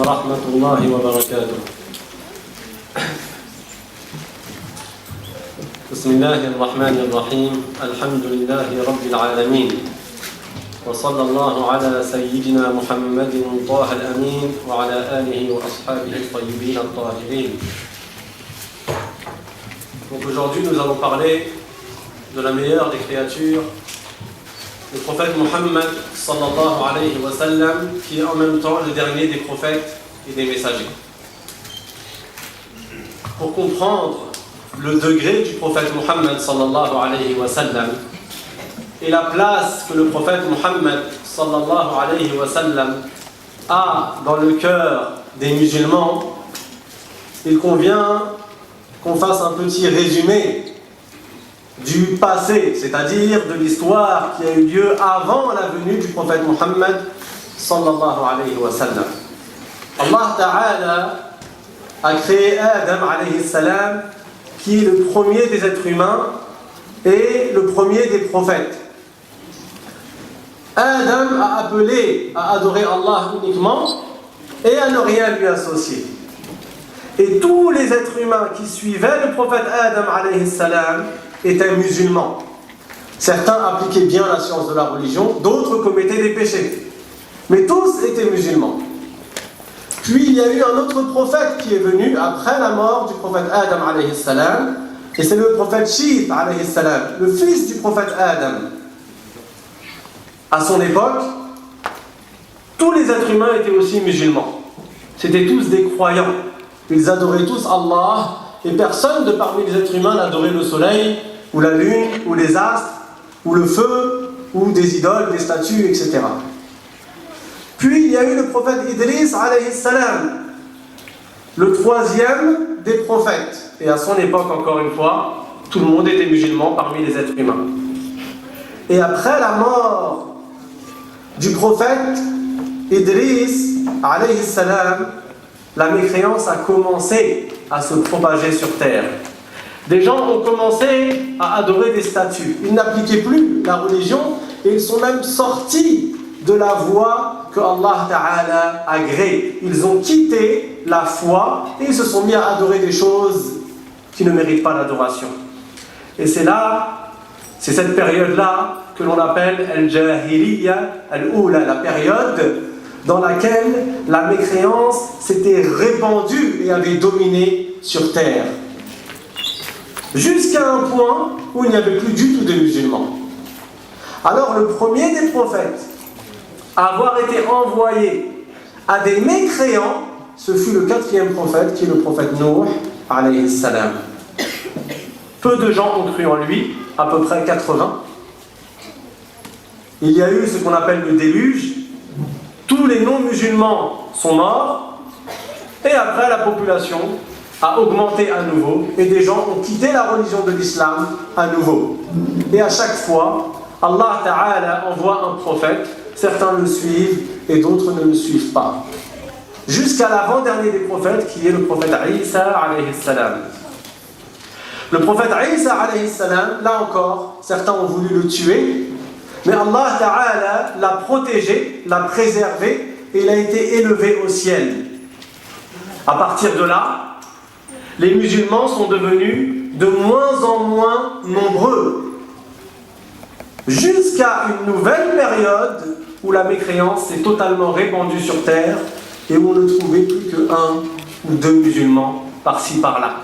ورحمة الله وبركاته. بسم الله الرحمن الرحيم. الحمد لله رب العالمين. وصلى الله على سيدنا محمد طه الأمين وعلى آله وأصحابه الطيبين الطاهرين. Donc aujourd'hui nous allons parler de la meilleure des créatures, le prophète Muhammad sallallahu alayhi wa sallam, qui est en même temps le dernier des prophètes et des messagers. Pour comprendre le degré du prophète Muhammad sallallahu alayhi wa sallam et la place que le prophète Muhammad sallallahu alayhi wa sallam a dans le cœur des musulmans, il convient qu'on fasse un petit résumé du passé, c'est-à-dire de l'histoire qui a eu lieu avant la venue du prophète Muhammad sallallahu alayhi wa sallam. Allah Ta'ala a créé Adam alayhi salam, qui est le premier des êtres humains et le premier des prophètes. Adam a appelé à adorer Allah uniquement et à ne rien lui associer. Et tous les êtres humains qui suivaient le prophète Adam alayhi salam étaient musulmans. Certains appliquaient bien la science de la religion, d'autres commettaient des péchés. Mais tous étaient musulmans. Puis il y a eu un autre prophète qui est venu après la mort du prophète Adam alayhi salam, et c'est le prophète Shith alayhi salam, le fils du prophète Adam. À son époque, tous les êtres humains étaient aussi musulmans. C'étaient tous des croyants. Ils adoraient tous Allah, et personne de parmi les êtres humains n'adorait le soleil, ou la lune, ou les astres, ou le feu, ou des idoles, des statues, etc. Puis il y a eu le prophète Idris alayhi salam, le troisième des prophètes. Et à son époque, encore une fois, tout le monde était musulman parmi les êtres humains. Et après la mort du prophète Idris alayhi salam, la mécréance a commencé à se propager sur terre. Des gens ont commencé à adorer des statues. Ils n'appliquaient plus la religion et ils sont même sortis de la voie que Allah Ta'ala a agréée. Ils ont quitté la foi et ils se sont mis à adorer des choses qui ne méritent pas l'adoration. Et c'est cette période-là que l'on appelle Al-Jahiliya Al-Oula, la période dans laquelle la mécréance s'était répandue et avait dominé sur terre. Jusqu'à un point où il n'y avait plus du tout de musulmans. Alors le premier des prophètes à avoir été envoyé à des mécréants, ce fut le quatrième prophète, qui est le prophète Nuh alayhi salam. Peu de gens ont cru en lui, à peu près 80. Il y a eu ce qu'on appelle le déluge. Tous les non-musulmans sont morts, et après la population a augmenté à nouveau, et des gens ont quitté la religion de l'islam à nouveau. Et à chaque fois, Allah Ta'ala envoie un prophète, certains le suivent et d'autres ne le suivent pas. Jusqu'à l'avant-dernier des prophètes, qui est le prophète Isa alayhi salam. Le prophète Isa alayhi salam, là encore, certains ont voulu le tuer, mais Allah Ta'ala l'a protégé, l'a préservé, et il a été élevé au ciel. À partir de là, les musulmans sont devenus de moins en moins nombreux, jusqu'à une nouvelle période où la mécréance s'est totalement répandue sur terre et où on ne trouvait plus qu'un ou deux musulmans par-ci par-là.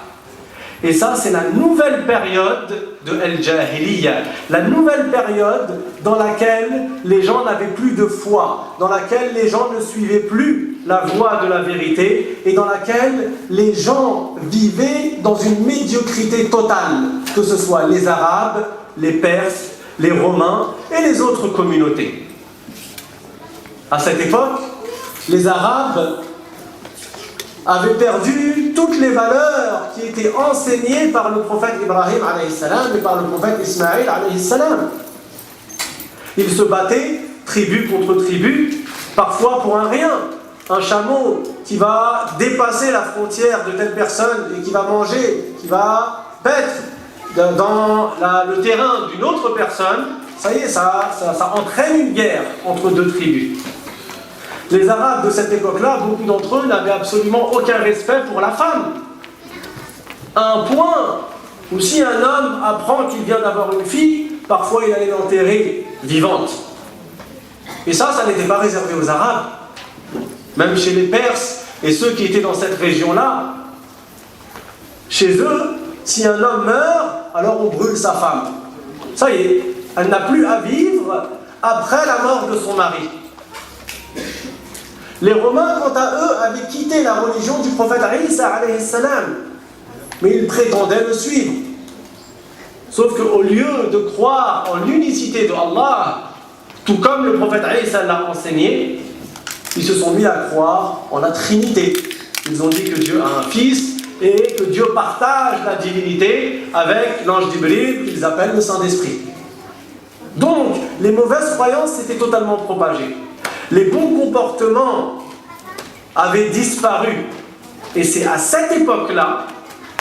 Et ça, c'est la nouvelle période de Al-Jahiliya, la nouvelle période dans laquelle les gens n'avaient plus de foi, dans laquelle les gens ne suivaient plus la voie de la vérité et dans laquelle les gens vivaient dans une médiocrité totale, que ce soit les Arabes, les Perses, les Romains et les autres communautés. À cette époque, les Arabes avaient perdu toutes les valeurs qui étaient enseignées par le prophète Ibrahim alayhi salam et par le prophète Ismaïl alayhi salam. Ils se battaient tribu contre tribu, parfois pour un rien. Un chameau qui va dépasser la frontière de telle personne et qui va manger, qui va paître dans le terrain d'une autre personne, ça y est, ça entraîne une guerre entre deux tribus. Les Arabes de cette époque-là, beaucoup d'entre eux n'avaient absolument aucun respect pour la femme. À un point où si un homme apprend qu'il vient d'avoir une fille, parfois il allait l'enterrer vivante. Et ça n'était pas réservé aux Arabes. Même chez les Perses et ceux qui étaient dans cette région-là, chez eux, si un homme meurt, alors on brûle sa femme. Ça y est, elle n'a plus à vivre après la mort de son mari. Les Romains, quant à eux, avaient quitté la religion du prophète Isa alayhi salam, mais ils prétendaient le suivre. Sauf qu'au lieu de croire en l'unicité de Allah, tout comme le prophète Isa l'a enseigné, ils se sont mis à croire en la Trinité. Ils ont dit que Dieu a un fils et que Dieu partage la divinité avec l'ange Jibril qu'ils appellent le Saint-Esprit. Donc, les mauvaises croyances s'étaient totalement propagées. Les bons comportements avaient disparu. Et c'est à cette époque-là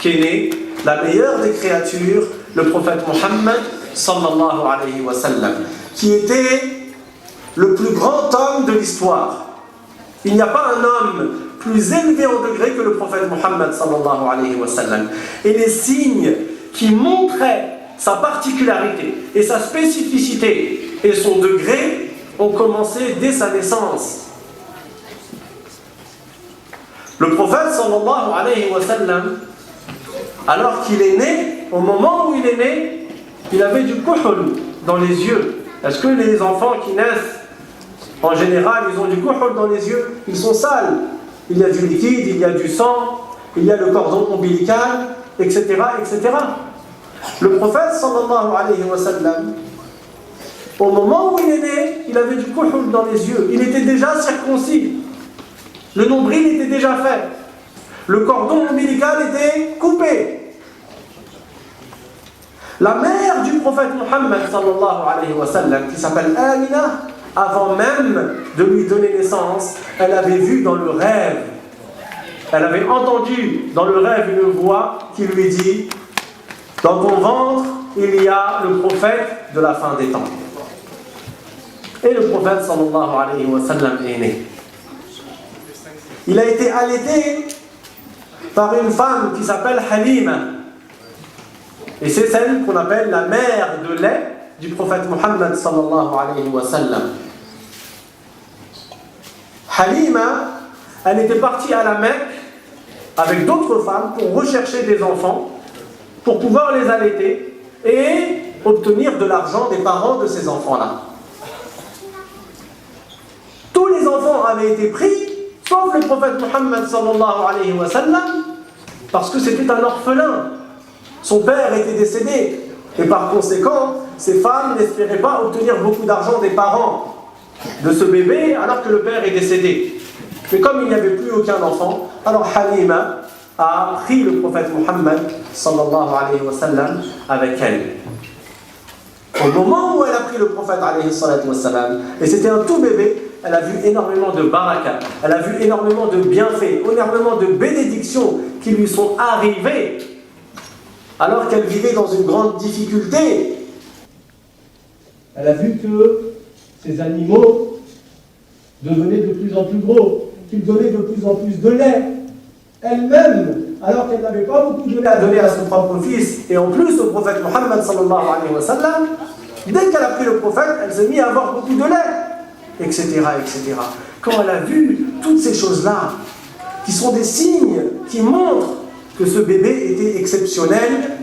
qu'est née la meilleure des créatures, le prophète Mohammed sallallahu alayhi wa sallam, qui était le plus grand homme de l'histoire. Il n'y a pas un homme plus élevé en degré que le prophète Mohammed sallallahu alayhi wa sallam. Et les signes qui montraient sa particularité et sa spécificité et son degré ont commencé dès sa naissance. Le prophète sallallahu alayhi wa sallam, alors qu'il est né, au moment où il est né, il avait du kuhul dans les yeux. Est-ce que les enfants qui naissent, en général, ils ont du kuhul dans les yeux? Ils sont sales. Il y a du liquide, il y a du sang, il y a le cordon ombilical, etc., etc. Le prophète sallallahu alayhi wa sallam, au moment où il est né, il avait du kuhul dans les yeux. Il était déjà circoncis. Le nombril était déjà fait. Le cordon ombilical était coupé. La mère du prophète Mohammed sallallahu alayhi wa sallam, qui s'appelle Amina, avant même de lui donner naissance, elle avait vu dans le rêve, elle avait entendu dans le rêve une voix qui lui dit: dans ton ventre, il y a le prophète de la fin des temps. Et le prophète sallallahu alayhi wa sallam est né. Il a été allaité par une femme qui s'appelle Halima. Et c'est celle qu'on appelle la mère de lait du prophète Mohammed sallallahu alayhi wa sallam. Halima, elle était partie à la Mecque avec d'autres femmes pour rechercher des enfants, pour pouvoir les allaiter et obtenir de l'argent des parents de ces enfants-là. Tous les enfants avaient été pris, sauf le prophète Mohammed sallallahu alayhi wa sallam, parce que c'était un orphelin. Son père était décédé. Et par conséquent, ces femmes n'espéraient pas obtenir beaucoup d'argent des parents de ce bébé alors que le père est décédé. Mais comme il n'y avait plus aucun enfant, alors Halima a pris le prophète Mohammed sallallahu alayhi wa sallam avec elle. Au moment où elle a pris le prophète alayhi wa sallam, et c'était un tout bébé, elle a vu énormément de baraka, elle a vu énormément de bienfaits, énormément de bénédictions qui lui sont arrivées alors qu'elle vivait dans une grande difficulté. Elle a vu que ces animaux devenaient de plus en plus gros, qu'ils donnaient de plus en plus de lait. Elle-même, alors qu'elle n'avait pas beaucoup de lait à donner à son propre fils, et en plus au prophète Mohammed sallallahu alayhi wa sallam, dès qu'elle a pris le prophète, elle s'est mise à avoir beaucoup de lait, etc., etc. Quand elle a vu toutes ces choses-là, qui sont des signes qui montrent que ce bébé était exceptionnel,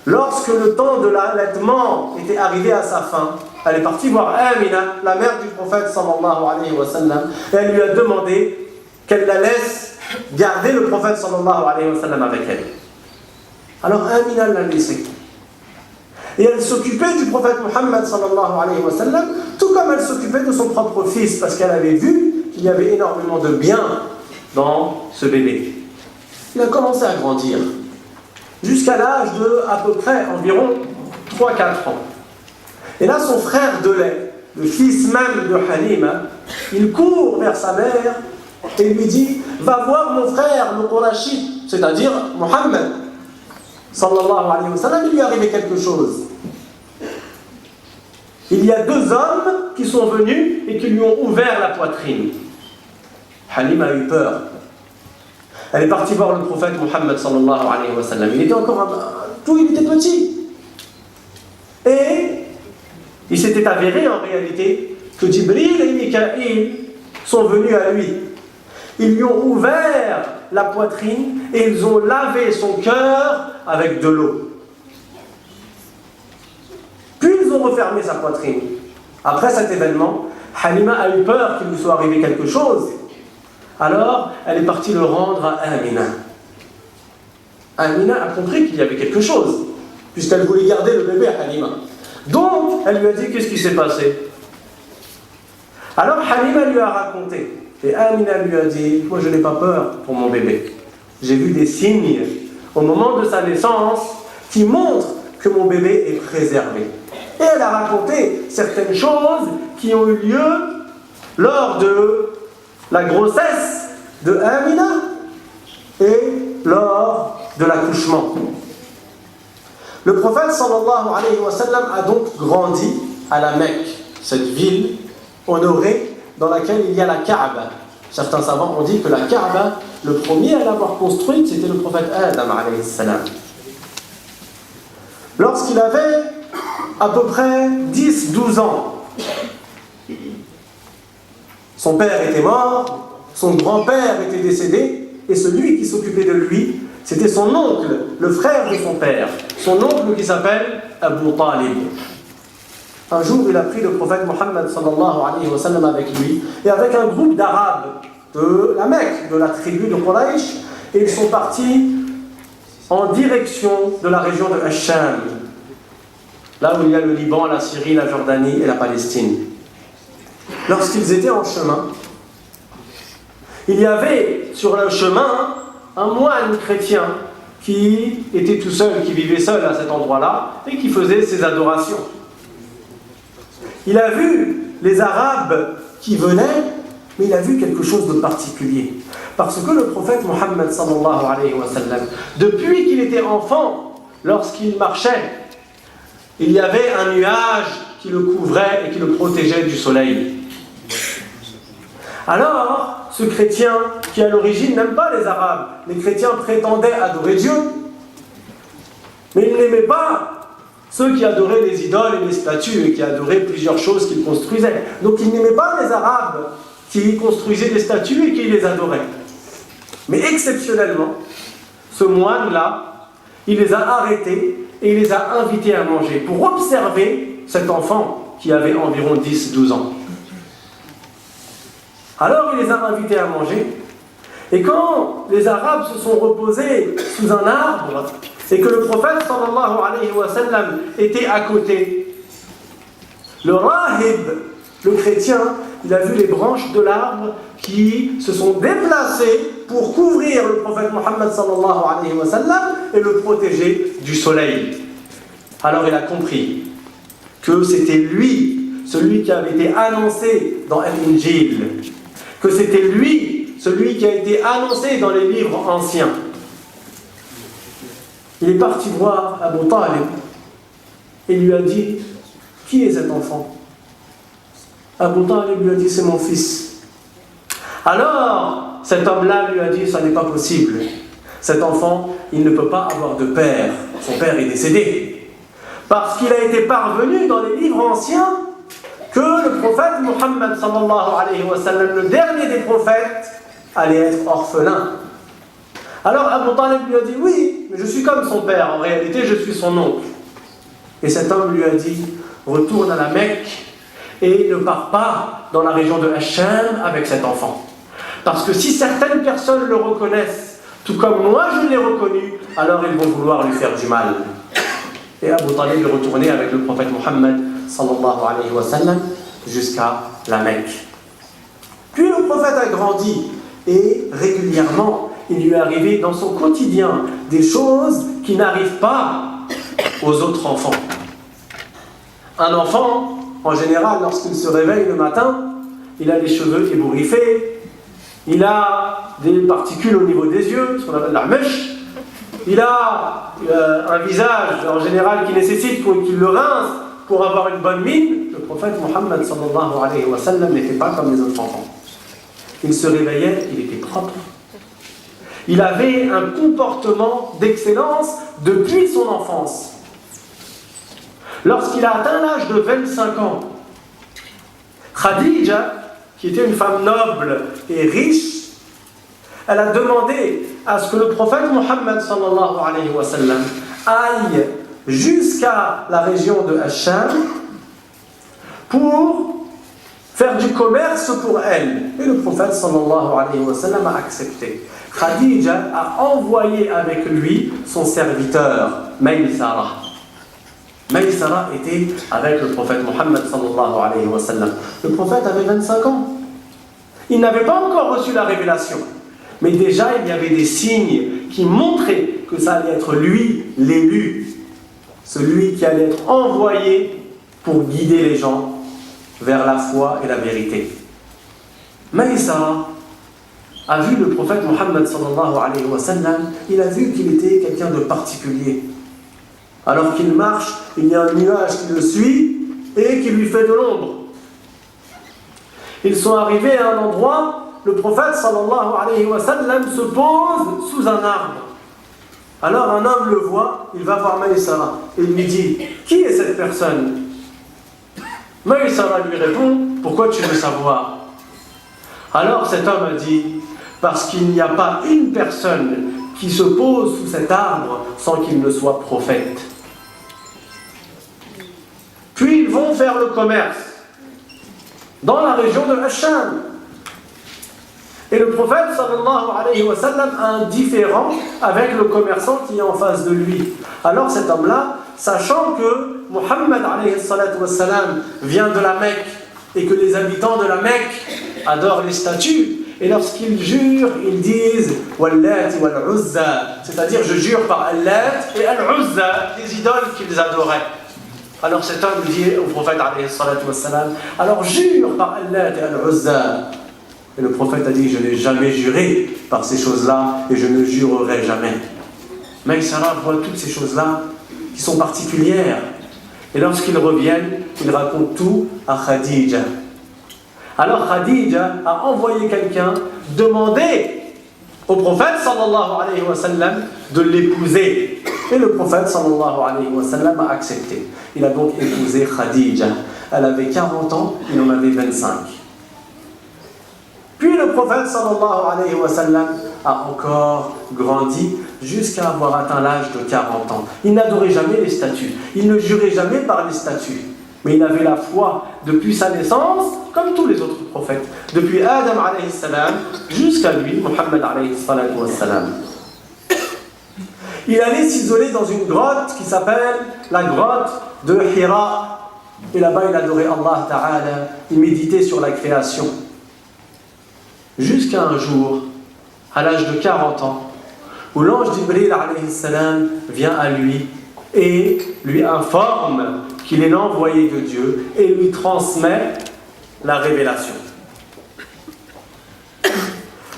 lorsque le temps de l'allaitement était arrivé à sa fin, elle est partie voir Amina, la mère du prophète sallallahu alayhi wa sallam, et elle lui a demandé qu'elle la laisse garder le prophète sallallahu alayhi wa sallam avec elle. Alors Amina l'a laissé. Et elle s'occupait du prophète Mohammed sallallahu alayhi wa sallam, tout comme elle s'occupait de son propre fils, parce qu'elle avait vu qu'il y avait énormément de bien dans ce bébé. Il a commencé à grandir, jusqu'à l'âge de à peu près environ 3-4 ans. Et là, son frère de lait, le fils même de Halima, il court vers sa mère et lui dit: va voir mon frère, le Qurashi, c'est-à-dire Mohammed sallallahu alayhi wa sallam, il lui est arrivé quelque chose. il y a deux hommes qui sont venus et qui lui ont ouvert la poitrine. Halima a eu peur. Elle est partie voir le prophète Mohammed sallallahu alayhi wa sallam. Il était encore il était petit. Et il s'était avéré en réalité que Jibril et Mikaïl sont venus à lui. Ils lui ont ouvert la poitrine et ils ont lavé son cœur avec de l'eau. Puis ils ont refermé sa poitrine. Après cet événement, Halima a eu peur qu'il lui soit arrivé quelque chose. Alors, elle est partie le rendre à Amina. Amina a compris qu'il y avait quelque chose, puisqu'elle voulait garder le bébé à Halima. Donc, elle lui a dit qu'est-ce qui s'est passé. Alors, Halima lui a raconté. Et Amina lui a dit, moi je n'ai pas peur pour mon bébé. J'ai vu des signes au moment de sa naissance qui montrent que mon bébé est préservé. Et elle a raconté certaines choses qui ont eu lieu lors de la grossesse de Amina et lors de l'accouchement. Le prophète sallallahu alayhi wa sallam a donc grandi à la Mecque, cette ville honorée dans laquelle il y a la Kaaba. Certains savants ont dit que la Kaaba, le premier à l'avoir construite, c'était le prophète Adam alayhi salam. Lorsqu'il avait à peu près 10-12 ans, son père était mort, son grand-père était décédé, et celui qui s'occupait de lui, c'était son oncle, le frère de son père, son oncle qui s'appelle Abu Talib. Un jour, il a pris le prophète Mohammed sallallahu alayhi wa sallam avec lui, et avec un groupe d'Arabes de la Mecque, de la tribu de Quraysh, et ils sont partis en direction de la région de Hacham, là où il y a le Liban, la Syrie, la Jordanie et la Palestine. Lorsqu'ils étaient en chemin, il y avait sur le chemin un moine chrétien qui était tout seul, qui vivait seul à cet endroit-là et qui faisait ses adorations. Il a vu les Arabes qui venaient, mais il a vu quelque chose de particulier. Parce que le prophète Mohammed sallallahu alayhi wa sallam, depuis qu'il était enfant, lorsqu'il marchait, il y avait un nuage qui le couvrait et qui le protégeait du soleil. Alors, ce chrétien, qui à l'origine n'aime pas les Arabes, les chrétiens prétendaient adorer Dieu, mais ils n'aimaient pas ceux qui adoraient les idoles et les statues et qui adoraient plusieurs choses qu'ils construisaient. Donc ils n'aimaient pas les Arabes qui construisaient des statues et qui les adoraient. Mais exceptionnellement, ce moine-là, il les a arrêtés et il les a invités à manger pour observer cet enfant qui avait environ 10-12 ans. Alors il les a invités à manger, et quand les Arabes se sont reposés sous un arbre, et que le prophète sallallahu alayhi wa sallam était à côté, le rahib, le chrétien, il a vu les branches de l'arbre qui se sont déplacées pour couvrir le prophète Mohammed sallallahu alayhi wa sallam et le protéger du soleil. Alors il a compris que c'était lui, celui qui avait été annoncé dans Al-Injil, que c'était lui, celui qui a été annoncé dans les livres anciens. Il est parti voir Abu Talib et lui a dit, qui est cet enfant? Abu Talib lui a dit, c'est mon fils. Alors, cet homme-là lui a dit, ça n'est pas possible. Cet enfant, il ne peut pas avoir de père. Son père est décédé. Parce qu'il a été parvenu dans les livres anciens que le prophète Mohammed sallallahu alayhi wa sallam, le dernier des prophètes, allait être orphelin. Alors Abu Talib lui a dit, oui, mais je suis comme son père, en réalité je suis son oncle. Et cet homme lui a dit, retourne à la Mecque et ne pars pas dans la région de Hacham avec cet enfant. Parce que si certaines personnes le reconnaissent, tout comme moi je l'ai reconnu, alors ils vont vouloir lui faire du mal. Et Abu Talib est retourné avec le prophète Mohammed sallallahu alayhi wa sallam jusqu'à la Mecque. Puis le prophète a grandi et régulièrement il lui est arrivé dans son quotidien des choses qui n'arrivent pas aux autres enfants. Un enfant, en général, lorsqu'il se réveille le matin, il a les cheveux ébouriffés, il a des particules au niveau des yeux, ce qu'on appelle la mèche, il a un visage en général qui nécessite qu'il le rince pour avoir une bonne mine, le prophète Mohammed sallallahu alayhi wa sallam n'était pas comme les autres enfants. Il se réveillait, il était propre. Il avait un comportement d'excellence depuis son enfance. Lorsqu'il a atteint l'âge de 25 ans, Khadija, qui était une femme noble et riche, elle a demandé à ce que le prophète Mohammed sallallahu alayhi wa sallam aille jusqu'à la région de Hacham pour faire du commerce pour elle. Et le prophète sallallahu alayhi wa sallam a accepté. Khadija a envoyé avec lui son serviteur, Maysara. Maysara était avec le prophète Mohammed sallallahu alayhi wa sallam. Le prophète avait 25 ans. Il n'avait pas encore reçu la révélation. Mais déjà, il y avait des signes qui montraient que ça allait être lui, l'élu, celui qui allait être envoyé pour guider les gens vers la foi et la vérité. Maysara a vu le prophète Mohammed sallallahu alayhi wa sallam, il a vu qu'il était quelqu'un de particulier. Alors qu'il marche, il y a un nuage qui le suit et qui lui fait de l'ombre. Ils sont arrivés à un endroit, le prophète sallallahu alayhi wa sallam se pose sous un arbre. Alors un homme le voit, il va voir Maysara et il lui dit « Qui est cette personne ?» Maysara lui répond « Pourquoi tu veux savoir ?» Alors cet homme a dit « Parce qu'il n'y a pas une personne qui se pose sous cet arbre sans qu'il ne soit prophète. » Puis ils vont faire le commerce dans la région de Hacham. Et le prophète sallallahu alayhi wa sallam a un différend avec le commerçant qui est en face de lui. Alors cet homme-là, sachant que Muhammad alayhi salatu wa sallam vient de la Mecque et que les habitants de la Mecque adorent les statues, et lorsqu'ils jurent, ils disent Wallat wal Uzza, c'est-à-dire je jure par Allah et Al-Uzza, les idoles qu'ils adoraient. Alors cet homme dit au prophète alayhi salatu wa sallam, alors jure par Allah et Al-Uzza. Et le prophète a dit, je n'ai jamais juré par ces choses-là et je ne jurerai jamais. Maysara voit toutes ces choses-là qui sont particulières. Et lorsqu'ils reviennent, ils racontent tout à Khadija. Alors Khadija a envoyé quelqu'un demander au prophète sallallahu alayhi wa sallam de l'épouser. Et le prophète sallallahu alayhi wa sallam a accepté. Il a donc épousé Khadija. Elle avait 40 ans, il en avait 25. Puis le prophète sallallahu alayhi wa sallam a encore grandi jusqu'à avoir atteint l'âge de 40 ans. Il n'adorait jamais les statues, il ne jurait jamais par les statues, mais il avait la foi depuis sa naissance, comme tous les autres prophètes, depuis Adam alayhi salam jusqu'à lui, Muhammad alayhi salam. Il allait s'isoler dans une grotte qui s'appelle la grotte de Hira, et là-bas il adorait Allah Ta'ala, il méditait sur la création. Jusqu'à un jour, à l'âge de 40 ans, où l'ange Jibril alayhi salam vient à lui et lui informe qu'il est l'envoyé de Dieu et lui transmet la révélation.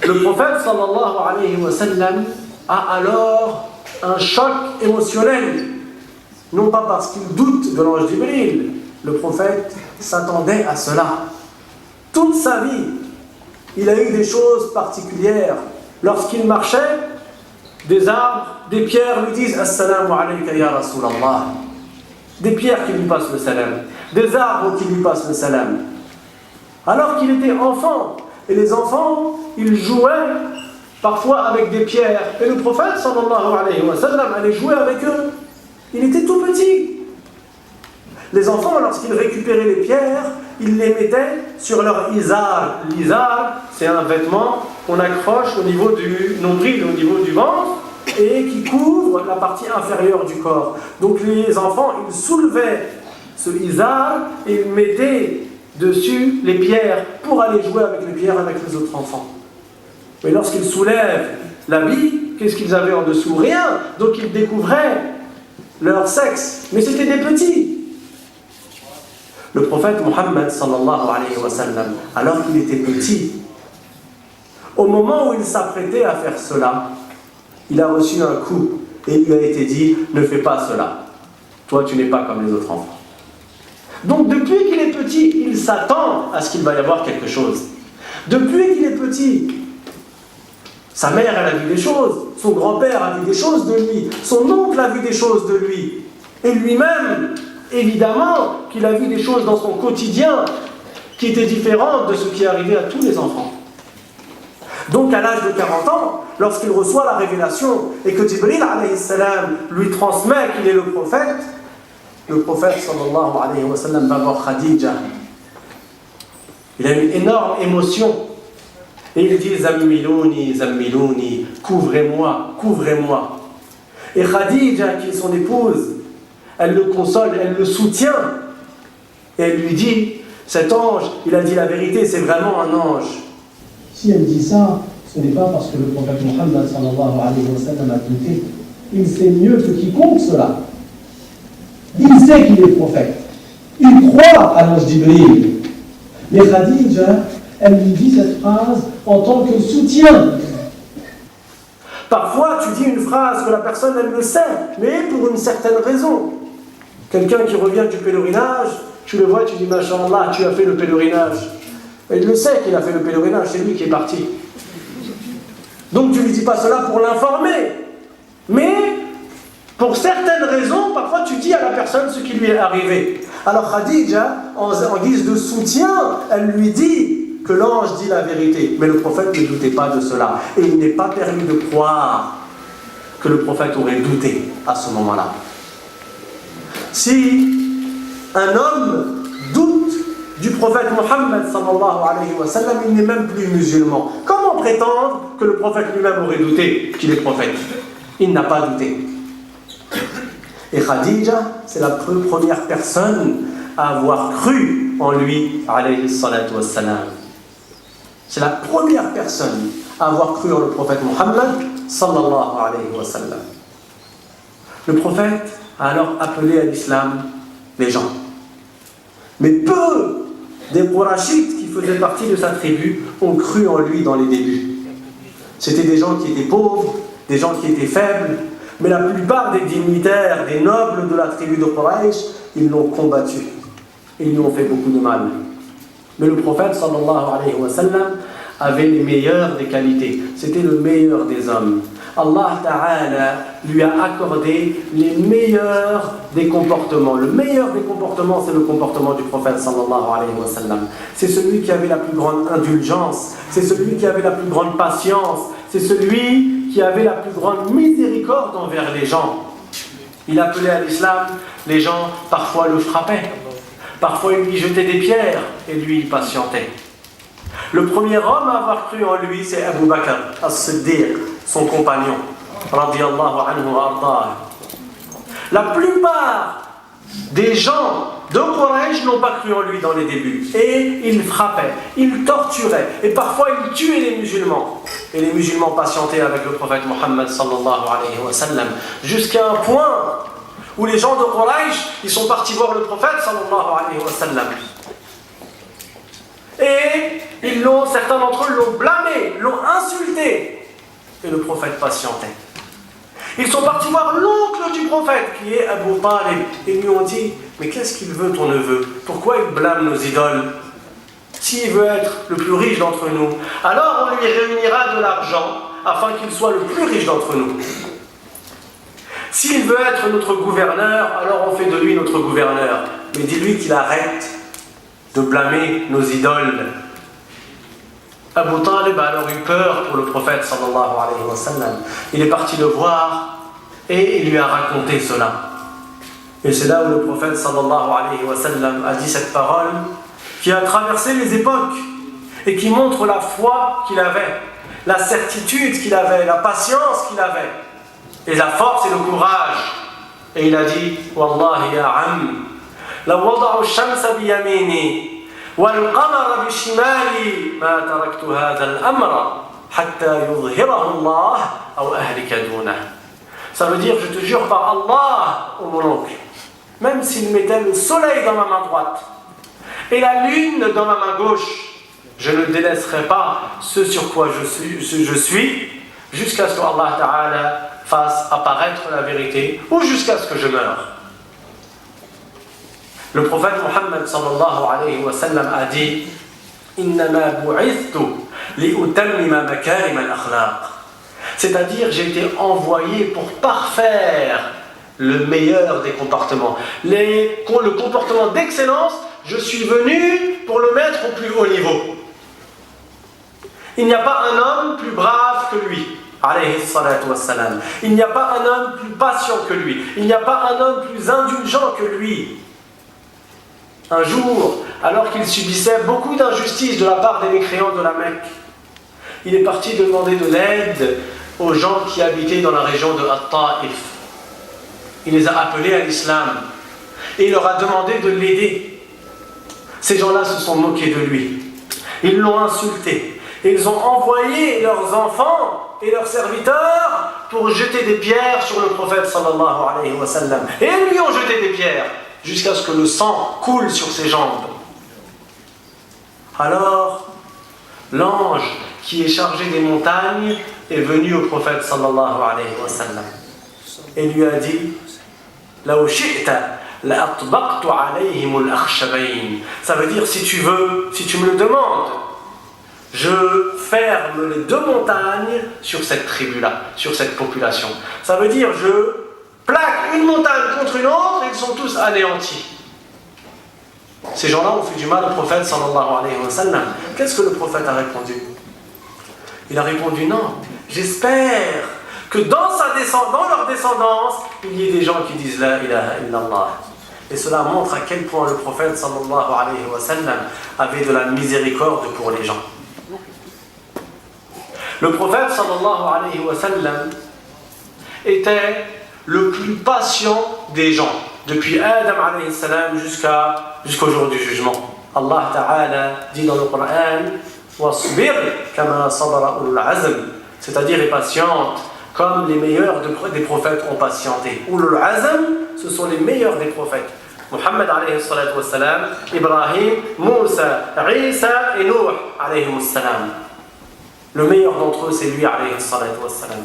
Le prophète sallallahu alayhi wa sallam a alors un choc émotionnel, non pas parce qu'il doute de l'ange Jibril, le prophète s'attendait à cela. Toute sa vie, il a eu des choses particulières. Lorsqu'il marchait, des arbres, des pierres lui disent Assalamu alayka ya Rasulallah. Des pierres qui lui passent le salam, des arbres qui lui passent le salam. Alors qu'il était enfant, et les enfants, ils jouaient parfois avec des pierres. Et le prophète sallallahu alayhi wa sallam allait jouer avec eux. Il était tout petit. Les enfants, lorsqu'ils récupéraient les pierres, ils les mettaient sur leur izar. L'izar, c'est un vêtement qu'on accroche au niveau du nombril, au niveau du ventre, et qui couvre la partie inférieure du corps. Donc les enfants, ils soulevaient ce izar et ils mettaient dessus les pierres pour aller jouer avec les pierres avec les autres enfants. Mais lorsqu'ils soulèvent l'habit, qu'est-ce qu'ils avaient en dessous? Rien. Donc ils découvraient leur sexe. Mais c'était des petits. Le prophète Muhammad sallallahu alayhi wa sallam, alors qu'il était petit, au moment où il s'apprêtait à faire cela, il a reçu un coup et il lui a été dit « Ne fais pas cela, toi tu n'es pas comme les autres enfants ». Donc depuis qu'il est petit, il s'attend à ce qu'il va y avoir quelque chose. Depuis qu'il est petit, sa mère elle a vu des choses, son grand-père a vu des choses de lui, son oncle a vu des choses de lui, et lui-même, évidemment, qu'il a vu des choses dans son quotidien qui étaient différentes de ce qui arrivait à tous les enfants. Donc à l'âge de 40 ans, lorsqu'il reçoit la révélation et que Jibril alayhi salam lui transmet qu'il est le prophète sallallahu alayhi wa sallam va voir Khadija. Il a une énorme émotion et il dit Zammilouni, Zammilouni, couvrez-moi, couvrez-moi. Et Khadija, qui est son épouse, elle le console, elle le soutient et elle lui dit cet ange, il a dit la vérité, c'est vraiment un ange. Si elle dit ça, ce n'est pas parce que le prophète Mohammed sallallahu alayhi wa sallam a douté. Il sait mieux que quiconque cela. Il sait qu'il est prophète. Il croit à l'ange Jibril. Mais Khadija, elle lui dit cette phrase en tant que soutien. Parfois, tu dis une phrase que la personne, elle le sait, mais pour une certaine raison. Quelqu'un qui revient du pèlerinage, tu le vois, tu dis, Masha'Allah, tu as fait le pèlerinage. Il le sait qu'il a fait le pèlerinage, c'est lui qui est parti. Donc tu ne lui dis pas cela pour l'informer. Mais, pour certaines raisons, parfois tu dis à la personne ce qui lui est arrivé. Alors Khadija, en guise de soutien, elle lui dit que l'ange dit la vérité. Mais le prophète ne doutait pas de cela. Et il n'est pas permis de croire que le prophète aurait douté à ce moment-là. Si un homme doute du prophète Mohammed sallallahu alayhi wa sallam, il n'est même plus musulman. Comment prétendre que le prophète lui-même aurait douté qu'il est prophète? Il n'a pas douté. Et Khadija, c'est la première personne à avoir cru en lui, alayhi salatu wa salam. C'est la première personne à avoir cru en le prophète Mohammed sallallahu alayhi wa sallam. Le prophète a alors appelé à l'islam les gens. Mais peu des Qurayshites qui faisaient partie de sa tribu ont cru en lui dans les débuts. C'était des gens qui étaient pauvres, des gens qui étaient faibles, mais la plupart des dignitaires, des nobles de la tribu de Quraysh, ils l'ont combattu. Et ils lui ont fait beaucoup de mal. Mais le prophète sallallahu alayhi wa sallam avait les meilleures des qualités. C'était le meilleur des hommes. Allah Ta'ala lui a accordé les meilleurs des comportements. Le meilleur des comportements, c'est le comportement du prophète sallallahu alayhi wa sallam. C'est celui qui avait la plus grande indulgence, c'est celui qui avait la plus grande patience, c'est celui qui avait la plus grande miséricorde envers les gens. Il appelait à l'islam, les gens parfois le frappaient, parfois ils lui jetaient des pierres et lui il patientait. Le premier homme à avoir cru en lui, c'est Abu Bakr as-Siddiq, son compagnon, radiyallahu anhu wa ardah. La plupart des gens de Quraysh n'ont pas cru en lui dans les débuts. Et ils frappaient, ils torturaient, et parfois ils tuaient les musulmans. Et les musulmans patientaient avec le prophète Mohammed sallallahu alayhi wa sallam, jusqu'à un point où les gens de Quraysh, ils sont partis voir le prophète sallallahu alayhi wa sallam. Et certains d'entre eux l'ont blâmé, l'ont insulté. Et le prophète patientait. Ils sont partis voir l'oncle du prophète, qui est Abu Talib. Et lui ont dit, mais qu'est-ce qu'il veut ton neveu? Pourquoi il blâme nos idoles? S'il veut être le plus riche d'entre nous, alors on lui réunira de l'argent, afin qu'il soit le plus riche d'entre nous. S'il veut être notre gouverneur, alors on fait de lui notre gouverneur. Mais dis-lui qu'il arrête de blâmer nos idoles. Abu Talib a alors eu peur pour le prophète sallallahu alayhi wa sallam. Il est parti le voir et il lui a raconté cela. Et c'est là où le prophète sallallahu alayhi wa sallam a dit cette parole qui a traversé les époques et qui montre la foi qu'il avait, la certitude qu'il avait, la patience qu'il avait, et la force et le courage. Et il a dit Wallahi ya am, la wada'u shamsa biyamini والقمر بشمالي ما تركت هذا الأمر حتى يظهره الله أو أهلك دونه. Ça veut dire, je te jure par Allah, ô mon oncle, même s'il mettait le soleil dans ma main droite et la lune dans ma main gauche, je ne délaisserai pas ce sur quoi je suis jusqu'à ce que Allah Ta'ala fasse apparaître la vérité ou jusqu'à ce que je meure. Le prophète Muhammad sallallahu alayhi wa sallam a dit Innama bu'ithtu li'utammima makarim al-akhlaq. C'est-à-dire, j'ai été envoyé pour parfaire le meilleur des comportements. Le comportement d'excellence, je suis venu pour le mettre au plus haut niveau. Il n'y a pas un homme plus brave que lui, alayhi salatu wassalam. Il n'y a pas un homme plus patient que lui. Il n'y a pas un homme plus indulgent que lui. Un jour, alors qu'il subissait beaucoup d'injustices de la part des mécréants de la Mecque, il est parti demander de l'aide aux gens qui habitaient dans la région de At-Ta'if. Il les a appelés à l'islam et il leur a demandé de l'aider. Ces gens-là se sont moqués de lui. Ils l'ont insulté. Et ils ont envoyé leurs enfants et leurs serviteurs pour jeter des pierres sur le prophète sallallahu alayhi wa sallam. Et ils lui ont jeté des pierres jusqu'à ce que le sang coule sur ses jambes. Alors, l'ange qui est chargé des montagnes est venu au prophète sallallahu alayhi wa sallam et lui a dit Law shi'ta la'atbaqtu alayhim al-akhshabayn. Ça veut dire si tu veux, si tu me le demandes, je ferme les deux montagnes sur cette tribu-là, sur cette population. Ça veut dire je plaque une montagne contre une autre et ils sont tous anéantis. Ces gens-là ont fait du mal au prophète sallallahu alayhi wa sallam. Qu'est-ce que le prophète a répondu? Il a répondu non. J'espère que dans leur descendance, il y ait des gens qui disent la ilaha illallah. Et cela montre à quel point le prophète sallallahu alayhi wa sallam avait de la miséricorde pour les gens. Le prophète sallallahu alayhi wa sallam était le plus patient des gens, depuis Adam alayhi salam jusqu'au jour du jugement. Allah Ta'ala dit dans le Coran Wasbir kama sabara ulul azm, c'est-à-dire est patiente comme les meilleurs des prophètes ont patienté. Ulul azm, ce sont les meilleurs des prophètes. Muhammad alayhi salatu wassalam, Ibrahim, Moussa, Isa et Nuh alayhi salam. Le meilleur d'entre eux, c'est lui alayhi salatu wassalam.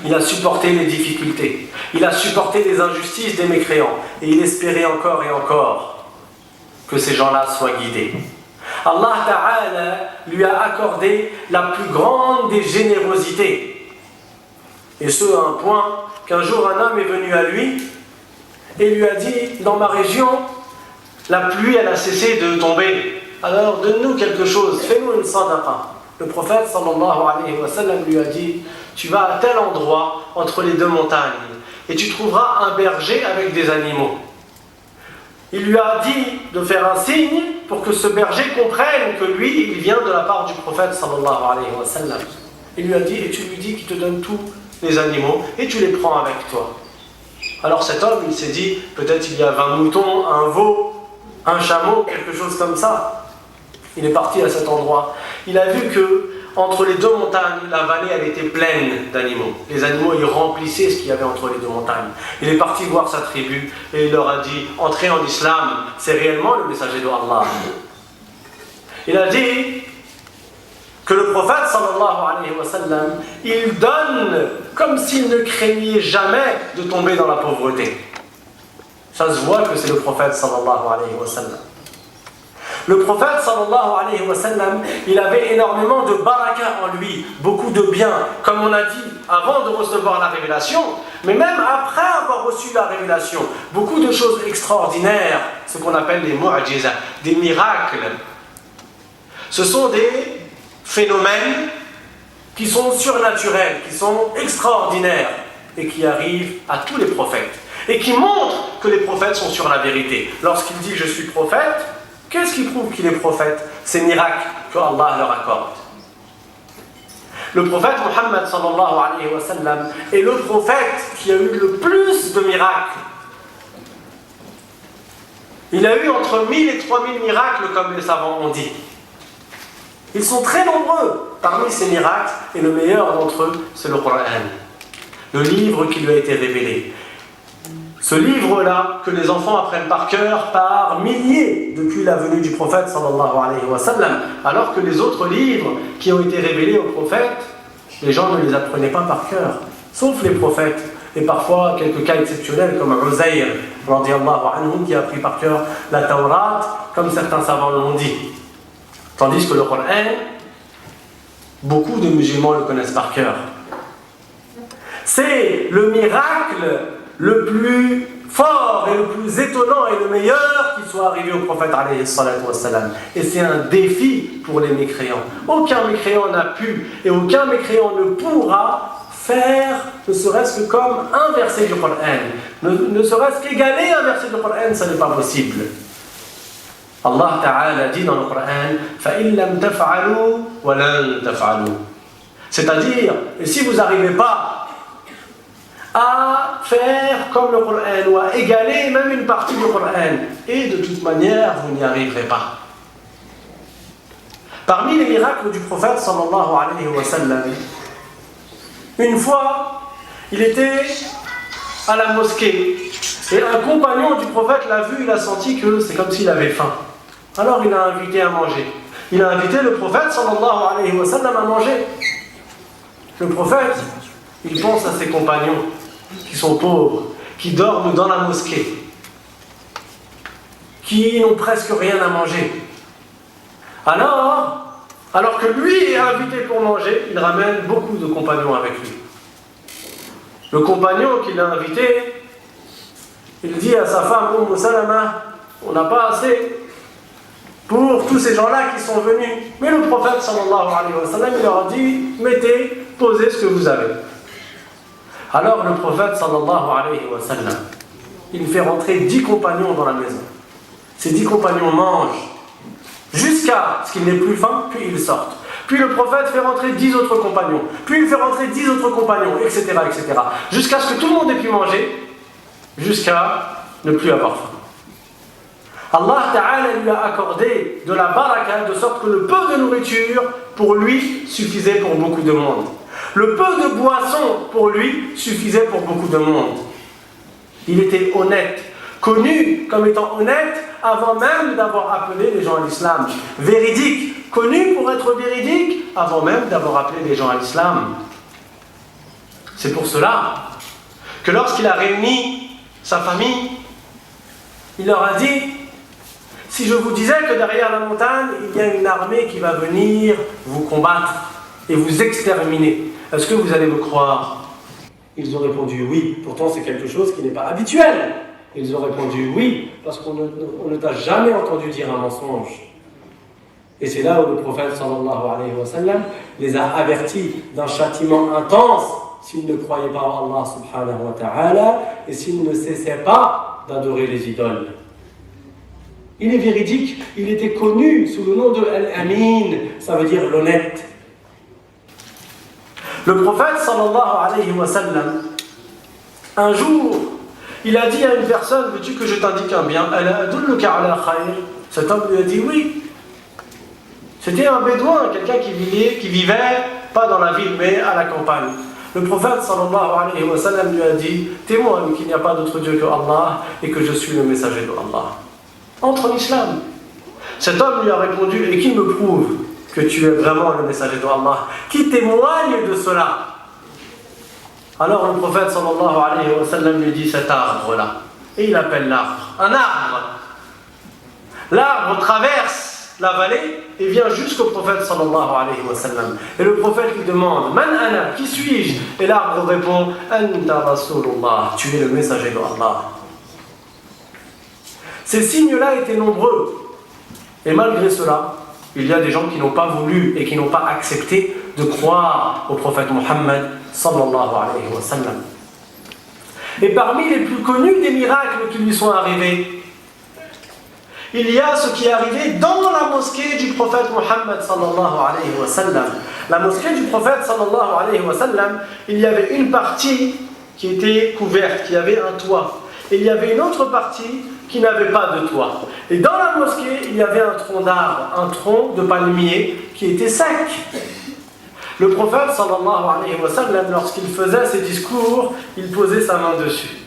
Il a supporté les difficultés, il a supporté les injustices des mécréants et il espérait encore et encore que ces gens-là soient guidés. Allah Ta'ala lui a accordé la plus grande des générosités. Et ce à un point qu'un jour un homme est venu à lui et lui a dit dans ma région, la pluie elle a cessé de tomber. Alors donne-nous quelque chose, fais-nous une sadaqa. Le prophète sallallahu alayhi wa sallam lui a dit tu vas à tel endroit entre les deux montagnes et tu trouveras un berger avec des animaux. Il lui a dit de faire un signe pour que ce berger comprenne que lui, il vient de la part du prophète sallallahu alayhi wa sallam. Il lui a dit, et tu lui dis qu'il te donne tous les animaux et tu les prends avec toi. Alors cet homme, il s'est dit, peut-être il y a 20 moutons, un veau, un chameau, quelque chose comme ça. Il est parti à cet endroit. Il a vu que entre les deux montagnes, la vallée elle était pleine d'animaux. Les animaux ils remplissaient ce qu'il y avait entre les deux montagnes. Il est parti voir sa tribu et il leur a dit entrez en islam, c'est réellement le messager de Allah. Il a dit que le prophète sallallahu alayhi wa sallam, il donne comme s'il ne craignait jamais de tomber dans la pauvreté. Ça se voit que c'est le prophète sallallahu alayhi wa sallam. Le prophète sallallahu alayhi wa sallam, il avait énormément de baraka en lui, beaucoup de bien, comme on a dit avant de recevoir la révélation, mais même après avoir reçu la révélation, beaucoup de choses extraordinaires, ce qu'on appelle les mu'jiza, des miracles. Ce sont des phénomènes qui sont surnaturels, qui sont extraordinaires et qui arrivent à tous les prophètes et qui montrent que les prophètes sont sur la vérité. Lorsqu'il dit je suis prophète, qu'est-ce qui prouve qu'il est prophète? Ces miracles que Allah leur accorde. Le prophète Muhammad sallallahu alayhi wa sallam est le prophète qui a eu le plus de miracles. Il a eu entre 1000 et 3000 miracles comme les savants ont dit. Ils sont très nombreux parmi ces miracles et le meilleur d'entre eux c'est le Coran, le livre qui lui a été révélé. Ce livre-là, que les enfants apprennent par cœur par milliers depuis la venue du prophète sallallahu alayhi wa sallam, alors que les autres livres qui ont été révélés au prophète, les gens ne les apprenaient pas par cœur, sauf les prophètes, et parfois quelques cas exceptionnels comme Uzayr radiyallahu anhu, qui a pris par cœur la Tawrat, comme certains savants l'ont dit. Tandis que le Coran, beaucoup de musulmans le connaissent par cœur. C'est le miracle le plus fort et le plus étonnant et le meilleur qui soit arrivé au prophète alayhi salatu wassalam. Et c'est un défi pour les mécréants. Aucun mécréant n'a pu et aucun mécréant ne pourra faire, ne serait-ce que comme un verset du Coran. Ne serait-ce qu'égaler un verset du Coran, ça n'est pas possible. Allah Ta'ala dit dans le Coran فَإِن لَمْ تَفْعَلُوا وَلَنْ تَفْعَلُوا. C'est-à-dire, et si vous n'arrivez pas à faire comme le Coran ou à égaler même une partie du Coran, et de toute manière vous n'y arriverez pas. Parmi les miracles du prophète sallallahu alayhi wa sallam, une fois il était à la mosquée et un compagnon du prophète l'a vu, il a senti que c'est comme s'il avait faim. Alors il a invité à manger. Il a invité le prophète sallallahu alayhi wa sallam à manger. Le prophète, il pense à ses compagnons qui sont pauvres, qui dorment dans la mosquée, qui n'ont presque rien à manger. Alors que lui est invité pour manger, il ramène beaucoup de compagnons avec lui. Le compagnon qui l'a invité, il dit à sa femme, Umm Salama, on n'a pas assez pour tous ces gens-là qui sont venus. Mais le prophète sallallahu alayhi wa sallam, il leur a dit, mettez, posez ce que vous avez. Alors le prophète sallallahu alayhi wa sallam, il fait rentrer 10 compagnons dans la maison. Ces 10 compagnons mangent jusqu'à ce qu'ils n'aient plus faim, puis ils sortent. Puis le prophète fait rentrer 10 autres compagnons. Puis il fait rentrer 10 autres compagnons, etc., etc. Jusqu'à ce que tout le monde ait pu manger, jusqu'à ne plus avoir faim. Allah Ta'ala lui a accordé de la baraka, de sorte que le peu de nourriture, pour lui, suffisait pour beaucoup de monde. Le peu de boisson, pour lui, suffisait pour beaucoup de monde. Il était honnête, connu comme étant honnête avant même d'avoir appelé les gens à l'islam. Véridique, connu pour être véridique avant même d'avoir appelé les gens à l'islam. C'est pour cela que lorsqu'il a réuni sa famille, il leur a dit, si je vous disais que derrière la montagne, il y a une armée qui va venir vous combattre et vous exterminer, est-ce que vous allez me croire? Ils ont répondu oui. Pourtant, c'est quelque chose qui n'est pas habituel. Ils ont répondu oui, parce qu'on ne t'a jamais entendu dire un mensonge. Et c'est là où le prophète sallallahu alayhi wa sallam les a avertis d'un châtiment intense s'ils ne croyaient pas en Allah subhanahu wa ta'ala et s'ils ne cessaient pas d'adorer les idoles. Il est véridique, il était connu sous le nom de Al-Amin, ça veut dire l'honnête. Le prophète sallallahu alayhi wa sallam, un jour, il a dit à une personne, veux-tu que je t'indique un bien? Cet homme lui a dit oui. C'était un bédouin, quelqu'un qui vivait pas dans la ville mais à la campagne. Le prophète sallallahu alayhi wa sallam lui a dit, témoigne qu'il n'y a pas d'autre Dieu que Allah et que je suis le messager de Allah. Entre en islam. Cet homme lui a répondu, et qui me prouve que tu es vraiment le messager de Allah? Qui témoigne de cela? Alors le prophète sallallahu alayhi wa sallam lui dit, cet arbre-là. Et il appelle l'arbre. Un arbre. L'arbre traverse la vallée et vient jusqu'au prophète sallallahu alayhi wa sallam. Et le prophète lui demande, Man ana, qui suis-je? Et l'arbre répond, Anta Rasulullah, tu es le messager de Allah. Ces signes-là étaient nombreux. Et malgré cela, il y a des gens qui n'ont pas voulu et qui n'ont pas accepté de croire au prophète Mohammed sallallahu alayhi wa sallam. Et parmi les plus connus des miracles qui lui sont arrivés, il y a ce qui est arrivé dans la mosquée du prophète Mohammed sallallahu alayhi wa sallam. La mosquée du prophète sallallahu alayhi wa sallam, il y avait une partie qui était couverte, qui avait un toit. Et il y avait une autre partie qui n'avait pas de toit. Et dans la mosquée, il y avait un tronc d'arbre, un tronc de palmier qui était sec. Le prophète sallallahu alayhi wa sallam, lorsqu'il faisait ses discours, il posait sa main dessus.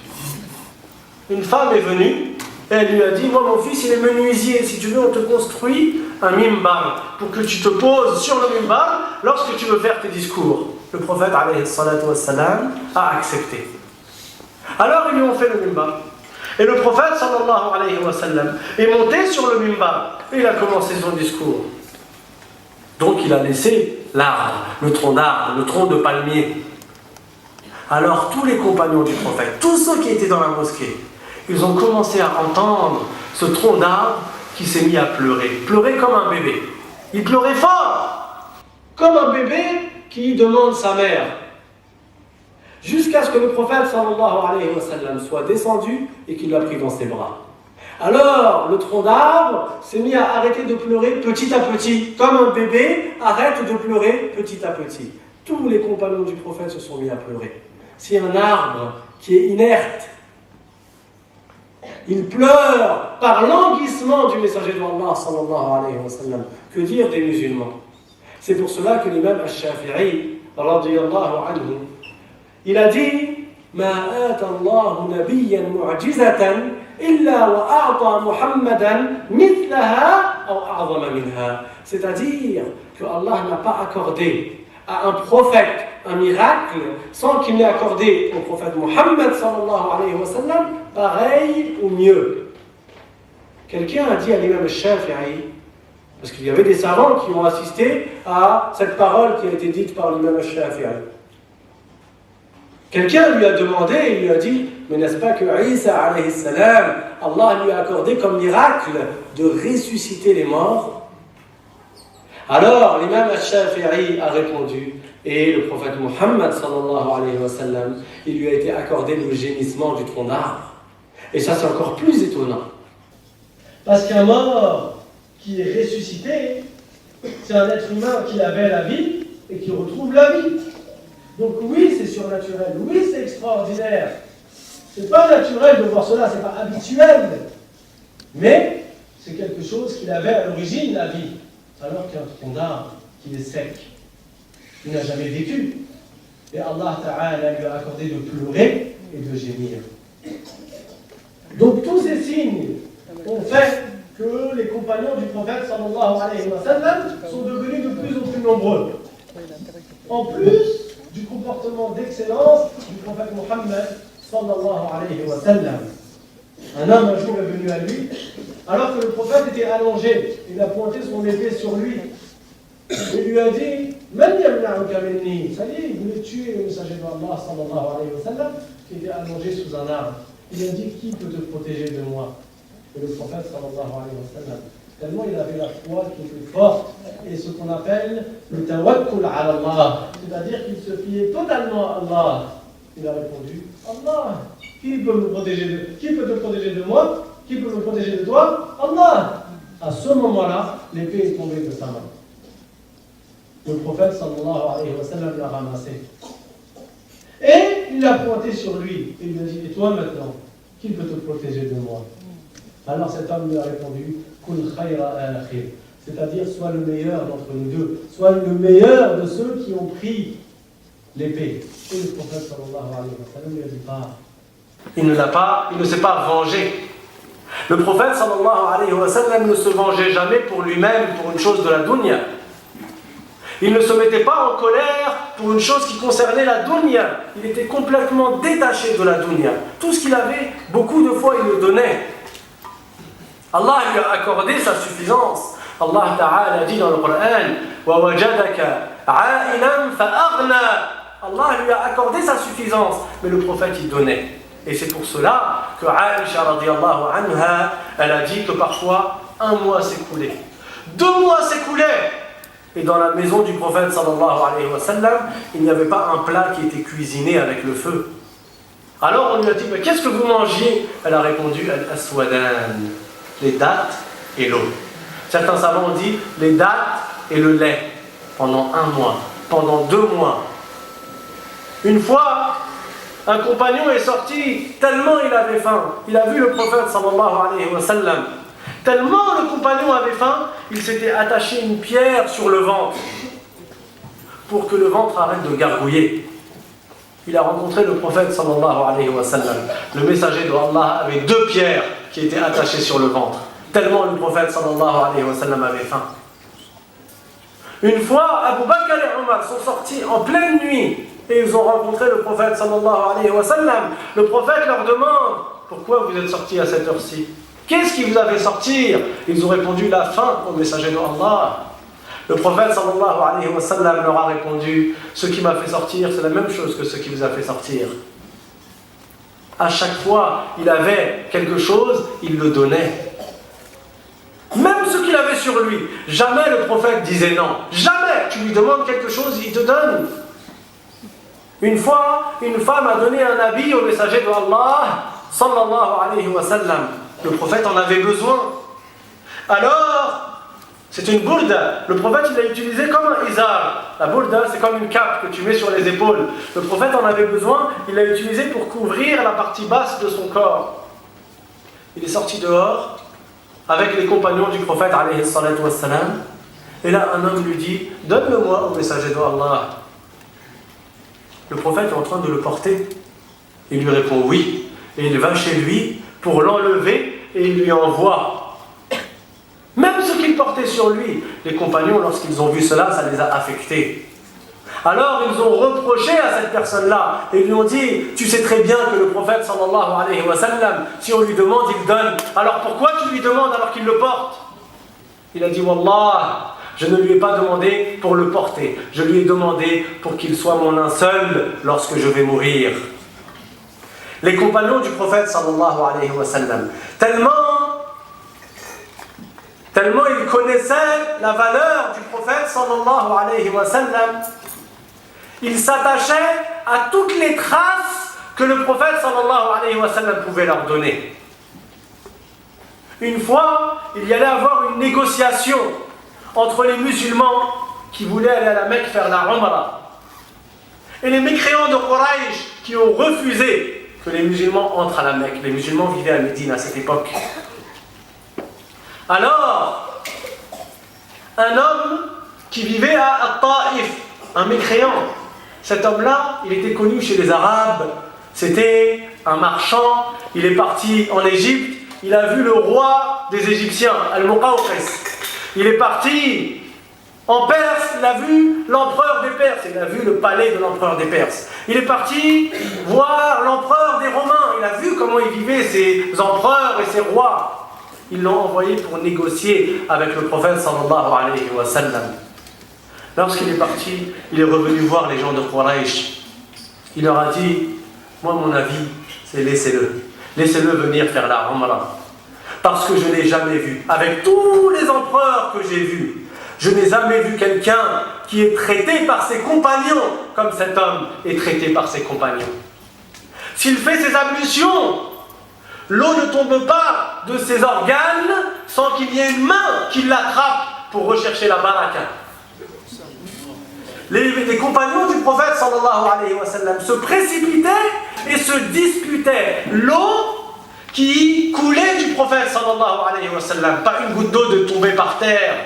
Une femme est venue et elle lui a dit, moi mon fils il est menuisier, si tu veux on te construit un mimbar pour que tu te poses sur le mimbar lorsque tu veux faire tes discours. Le prophète alayhi salatu wa sallam a accepté. Alors ils lui ont fait le mimbar. Et le prophète sallallahu alayhi wa sallam est monté sur le minbar et il a commencé son discours. Donc il a laissé l'arbre, le tronc d'arbre, le tronc de palmier. Alors tous les compagnons du prophète, tous ceux qui étaient dans la mosquée, ils ont commencé à entendre ce tronc d'arbre qui s'est mis à pleurer. Pleurer comme un bébé. Il pleurait fort, comme un bébé qui demande sa mère. Jusqu'à ce que le prophète sallallahu alayhi wa sallam soit descendu et qu'il l'a pris dans ses bras. Alors, le tronc d'arbre s'est mis à arrêter de pleurer petit à petit, comme un bébé arrête de pleurer petit à petit. Tous les compagnons du prophète se sont mis à pleurer. Si un arbre qui est inerte, il pleure par languissement du messager d'Allah sallallahu alayhi wa sallam, que dire des musulmans? C'est pour cela que l'imam al-Shafi'i, radiyallahu anhu, il a dit ما آتى الله نبيا معجزة إلا وأعطى محمدا مثلها أو أعظم منها. C'est-à-dire que Allah n'a pas accordé à un prophète un miracle sans qu'il n'ait accordé au prophète Muhammad sallallahu alayhi wa sallam pareil ou mieux. Quelqu'un a dit à l'imam al-Shafi'i, parce qu'il y avait des savants qui ont assisté à cette parole qui a été dite par l'imam al-Shafi'i. Quelqu'un lui a demandé, il lui a dit, mais n'est-ce pas que Isa alayhi salam, Allah lui a accordé comme miracle de ressusciter les morts? Alors l'imam al-Shafi'i a répondu, et le prophète Muhammad sallallahu alayhi wa sallam, il lui a été accordé le gémissement du tronc d'arbre. Et ça c'est encore plus étonnant. Parce qu'un mort qui est ressuscité, c'est un être humain qui avait la vie et qui retrouve la vie. Donc oui, c'est surnaturel, oui, c'est extraordinaire. C'est pas naturel de voir cela, c'est pas habituel. Mais c'est quelque chose qu'il avait à l'origine, la vie. Alors qu'un tronc d'arbre qui est sec, il n'a jamais vécu. Et Allah Ta'ala lui a accordé de pleurer et de gémir. Donc tous ces signes ont fait que les compagnons du prophète sallallahu alayhi wa sallam sont devenus de plus en plus nombreux. En plus du comportement d'excellence du prophète Muhammad sallallahu alayhi wa sallam. Un homme un jour est venu à lui, alors que le prophète était allongé, il a pointé son épée sur lui. Il lui a dit, Man yamna'uka minni? Ça dit, il voulait tuer le messager d'Allah sallallahu alayhi wa sallam, qui était allongé sous un arbre. Il a dit, qui peut te protéger de moi? Et le prophète sallallahu alayhi wa sallam, tellement il avait la foi qui était forte, et ce qu'on appelle le tawakkul ala Allah, c'est-à-dire qu'il se fiait totalement à Allah. Il a répondu, Allah, qui peut te protéger de moi? Qui peut me protéger de toi? Allah. À ce moment-là, l'épée est tombée de sa main. Le prophète sallallahu alayhi wa sallam l'a ramassé. Et il l'a pointé sur lui, et il lui a dit, et toi maintenant, qui peut te protéger de moi? Alors cet homme lui a répondu, Kul khayra akhir, c'est-à-dire sois le meilleur d'entre nous deux, sois le meilleur de ceux qui ont pris l'épée. Et le prophète sallallahu alayhi wa sallam lui a dit pas. Il ne s'est pas vengé. Le prophète sallallahu alayhi wa sallam ne se vengeait jamais pour lui-même, pour une chose de la dunya. Il ne se mettait pas en colère pour une chose qui concernait la dunya. Il était complètement détaché de la dunya. Tout ce qu'il avait, beaucoup de fois, il le donnait. Allah lui a accordé sa suffisance. Allah Ta'ala dit dans le Coran, وَوَجَدَكَ عَائِلًا فَأَغْنَى. Allah lui a accordé sa suffisance, mais le prophète y donnait. Et c'est pour cela que Aïcha radiyallahu anha, elle a dit que parfois 1 mois s'écoulait, 2 mois s'écoulaient, et dans la maison du prophète sallallahu alayhi wa sallam, il n'y avait pas un plat qui était cuisiné avec le feu. Alors on lui a dit, mais qu'est-ce que vous mangiez? Elle a répondu, al-aswadan, les dattes et l'eau. Certains savants ont dit les dattes et le lait pendant 1 mois, pendant 2 mois. Une fois, un compagnon est sorti, tellement il avait faim. Il a vu le prophète sallallahu alayhi wa sallam. Tellement le compagnon avait faim, il s'était attaché une pierre sur le ventre pour que le ventre arrête de gargouiller. Il a rencontré le prophète sallallahu alayhi wa sallam. Le messager d'Allah avait 2 pierres qui étaient attachées sur le ventre. Tellement le prophète sallallahu alayhi wa sallam avait faim. Une fois, Abu Bakr et Omar sont sortis en pleine nuit et ils ont rencontré le prophète sallallahu alayhi wa sallam. Le prophète leur demande, pourquoi vous êtes sortis à cette heure-ci? Qu'est-ce qui vous a fait sortir? Ils ont répondu, la faim au messager d'Allah. Le prophète sallallahu alayhi wa sallam leur a répondu, ce qui m'a fait sortir, c'est la même chose que ce qui vous a fait sortir. À chaque fois, il avait quelque chose, il le donnait. Même ce qu'il avait sur lui. Jamais le prophète disait non. Jamais. Tu lui demandes quelque chose, il te donne. Une fois, une femme a donné un habit au messager d'Allah, sallallahu alayhi wa sallam. Le prophète en avait besoin. Alors, c'est une bourda. Le prophète l'a utilisé comme un izar. La bourda, c'est comme une cape que tu mets sur les épaules. Le prophète en avait besoin, il l'a utilisé pour couvrir la partie basse de son corps. Il est sorti dehors avec les compagnons du prophète alayhi salatu wassalam. Et là, un homme lui dit, donne-le-moi au messager d'Allah. Le prophète est en train de le porter. Il lui répond oui. Et il va chez lui pour l'enlever et il lui envoie. Même ce qu'il portait sur lui, les compagnons, lorsqu'ils ont vu cela, ça les a affectés. Alors ils ont reproché à cette personne-là et lui ont dit, tu sais très bien que le prophète sallallahu alayhi wa sallam, si on lui demande, il donne. Alors pourquoi tu lui demandes alors qu'il le porte? Il a dit, Wallah, je ne lui ai pas demandé pour le porter. Je lui ai demandé pour qu'il soit mon linceul lorsque je vais mourir. Les compagnons du prophète sallallahu alayhi wa sallam, tellement ils connaissaient la valeur du prophète sallallahu alayhi wa sallam, ils s'attachaient à toutes les traces que le prophète sallallahu alayhi wa sallam pouvait leur donner. Une fois, il y allait avoir une négociation entre les musulmans qui voulaient aller à la Mecque faire la Umrah et les mécréants de Quraysh qui ont refusé que les musulmans entrent à la Mecque. Les musulmans vivaient à Médine à cette époque. Alors, un homme qui vivait à Taïf, un mécréant, cet homme-là, il était connu chez les Arabes, c'était un marchand, il est parti en Égypte, il a vu le roi des Égyptiens, Al-Muqawqis. Il est parti en Perse, il a vu l'empereur des Perses, il a vu le palais de l'empereur des Perses. Il est parti voir l'empereur des Romains, il a vu comment ils vivaient, ces empereurs et ces rois. Ils l'ont envoyé pour négocier avec le prophète sallallahu alayhi wa sallam. Lorsqu'il est parti, il est revenu voir les gens de Quraysh. Il leur a dit, moi mon avis, c'est laissez-le. Laissez-le venir faire la Umrah. Parce que je ne l'ai jamais vu. Avec tous les empereurs que j'ai vus, je n'ai jamais vu quelqu'un qui est traité par ses compagnons comme cet homme est traité par ses compagnons. S'il fait ses ablutions, l'eau ne tombe pas de ses organes sans qu'il y ait une main qui l'attrape pour rechercher la baraka. Les compagnons du prophète sallallahu alayhi wa sallam se précipitaient et se disputaient. L'eau qui coulait du prophète sallallahu alayhi wa sallam, pas une goutte d'eau de tomber par terre.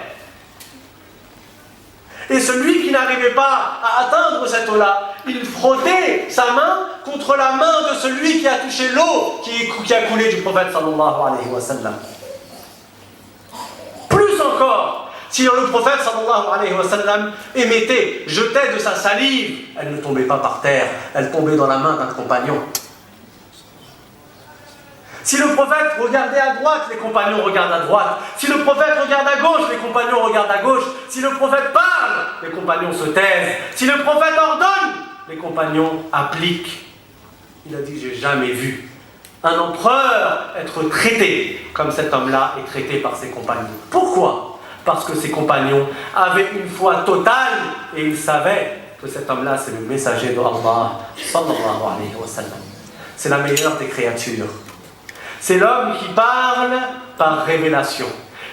Et celui qui n'arrivait pas à atteindre cette eau-là, il frottait sa main contre la main de celui qui a touché l'eau qui a coulé du prophète sallallahu alayhi wa sallam. Plus encore, si le prophète sallallahu alayhi wa sallam émettait, jetait de sa salive, elle ne tombait pas par terre, elle tombait dans la main d'un compagnon. Si le prophète regardait à droite, les compagnons regardent à droite. Si le prophète regarde à gauche, les compagnons regardent à gauche. Si le prophète parle, les compagnons se taisent. Si le prophète ordonne, les compagnons appliquent. Il a dit, j'ai jamais vu un empereur être traité comme cet homme-là est traité par ses compagnons. Pourquoi? Parce que ses compagnons avaient une foi totale et ils savaient que cet homme-là, c'est le messager de Allah, sallallahu alayhi wa sallam. C'est la meilleure des créatures. C'est l'homme qui parle par révélation.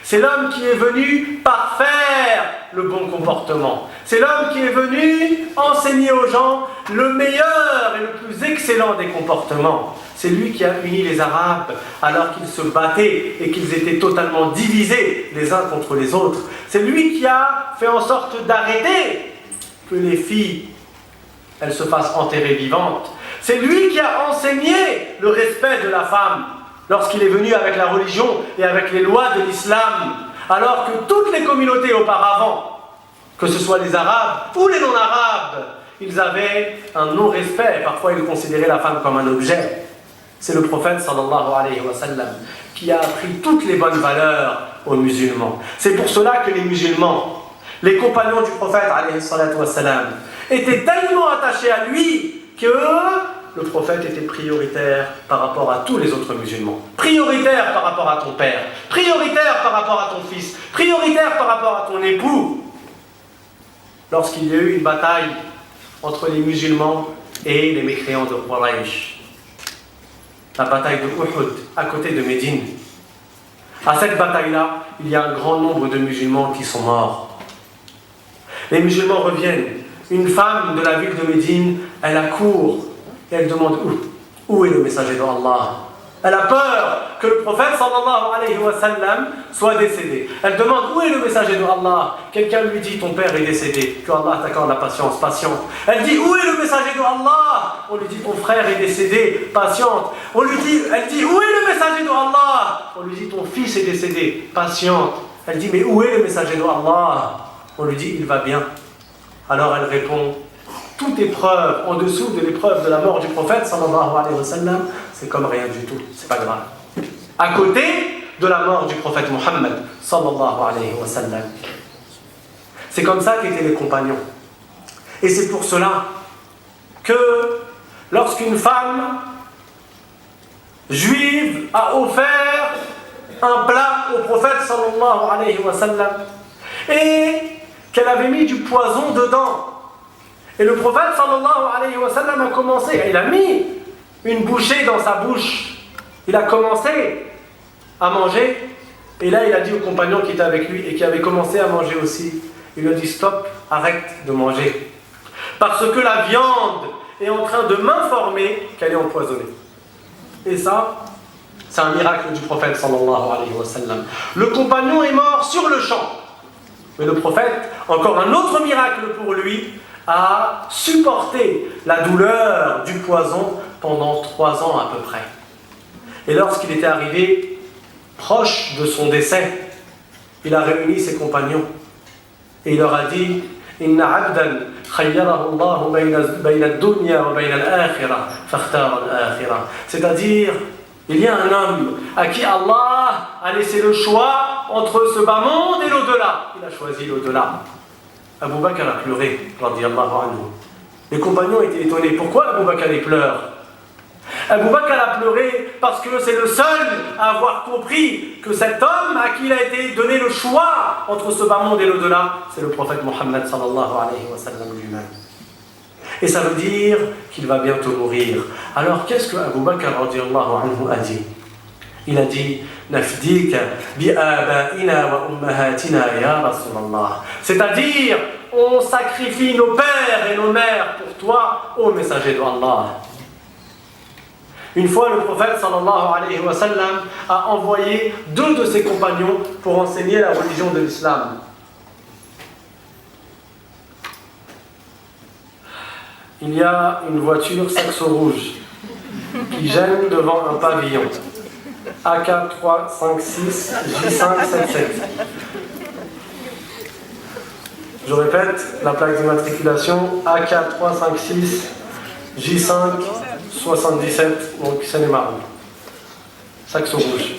C'est l'homme qui est venu par faire le bon comportement. C'est l'homme qui est venu enseigner aux gens le meilleur et le plus excellent des comportements. C'est lui qui a uni les Arabes alors qu'ils se battaient et qu'ils étaient totalement divisés les uns contre les autres. C'est lui qui a fait en sorte d'arrêter que les filles elles se fassent enterrer vivantes. C'est lui qui a enseigné le respect de la femme lorsqu'il est venu avec la religion et avec les lois de l'islam, alors que toutes les communautés auparavant, que ce soit les Arabes ou les non-Arabes, ils avaient un non-respect, parfois ils considéraient la femme comme un objet. C'est le prophète sallallahu alayhi wa sallam qui a appris toutes les bonnes valeurs aux musulmans. C'est pour cela que les musulmans, les compagnons du prophète alayhi salatu wa sallam, étaient tellement attachés à lui que le prophète était prioritaire par rapport à tous les autres musulmans. Prioritaire par rapport à ton père, prioritaire par rapport à ton fils, prioritaire par rapport à ton époux. Lorsqu'il y a eu une bataille entre les musulmans et les mécréants de Quraysh, la bataille de Uhud, à côté de Médine. À cette bataille-là, il y a un grand nombre de musulmans qui sont morts. Les musulmans reviennent. Une femme de la ville de Médine, elle accourt et elle demande où est le messager d'Allah. Elle a peur que le prophète sallallahu alayhi wa sallam soit décédé. Elle demande où est le messager d'Allah. Quelqu'un lui dit ton père est décédé. Que Allah t'accorde la patience, patiente. Elle dit où est le messager d'Allah. On lui dit ton frère est décédé, patiente. Elle dit où est le messager d'Allah. On lui dit ton fils est décédé, patiente. Elle dit mais où est le messager d'Allah. On lui dit il va bien. Alors elle répond toute épreuve en dessous de l'épreuve de la mort du prophète sallallahu alayhi wa sallam, c'est comme rien du tout, c'est pas grave. À côté de la mort du prophète Muhammad sallallahu alayhi wa sallam. C'est comme ça qu'étaient les compagnons. Et c'est pour cela que lorsqu'une femme juive a offert un plat au prophète sallallahu alayhi wa sallam et qu'elle avait mis du poison dedans, et le prophète sallallahu alayhi wa sallam a commencé, il a mis une bouchée dans sa bouche, il a commencé à manger, et là il a dit aux compagnons qui étaient avec lui et qui avaient commencé à manger aussi, il lui a dit stop, arrête de manger, parce que la viande est en train de m'informer qu'elle est empoisonnée. Et ça, c'est un miracle du prophète sallallahu alayhi wa sallam. Le compagnon est mort sur le champ, mais le prophète, encore un autre miracle pour lui, a supporté la douleur du poison pendant 3 ans à peu près. Et lorsqu'il était arrivé proche de son décès, il a réuni ses compagnons et il leur a dit Inna abdan khayyarahu Allah bayna ad-dunya wa bayna al-akhirah fakhtara al-akhirah. C'est-à-dire, il y a un homme à qui Allah a laissé le choix entre ce bas monde et l'au-delà. Il a choisi l'au-delà. Abu Bakr a pleuré, radiyallahu anhu. Les compagnons étaient étonnés. Pourquoi Abu Bakr pleure? Abu Bakr a pleuré parce que c'est le seul à avoir compris que cet homme à qui il a été donné le choix entre ce bas monde et l'au-delà, c'est le prophète Mohammed sallallahu alayhi wa sallam lui-même. Et ça veut dire qu'il va bientôt mourir. Alors qu'est-ce que Abu Bakr radiyallahu anhu a dit? Il a dit Nafdika bi abaina wa ummahatina ya Rasulallah. C'est-à-dire, on sacrifie nos pères et nos mères pour toi, ô messager d'Allah. Une fois, le prophète sallallahu alayhi wa sallam a envoyé 2 de ses compagnons pour enseigner la religion de l'islam. Il y a une voiture saxo rouge qui gêne devant un pavillon. AK356 J577. Je répète, la plaque d'immatriculation AK356 J577, donc Seine-et-Marne. Saxo rouge.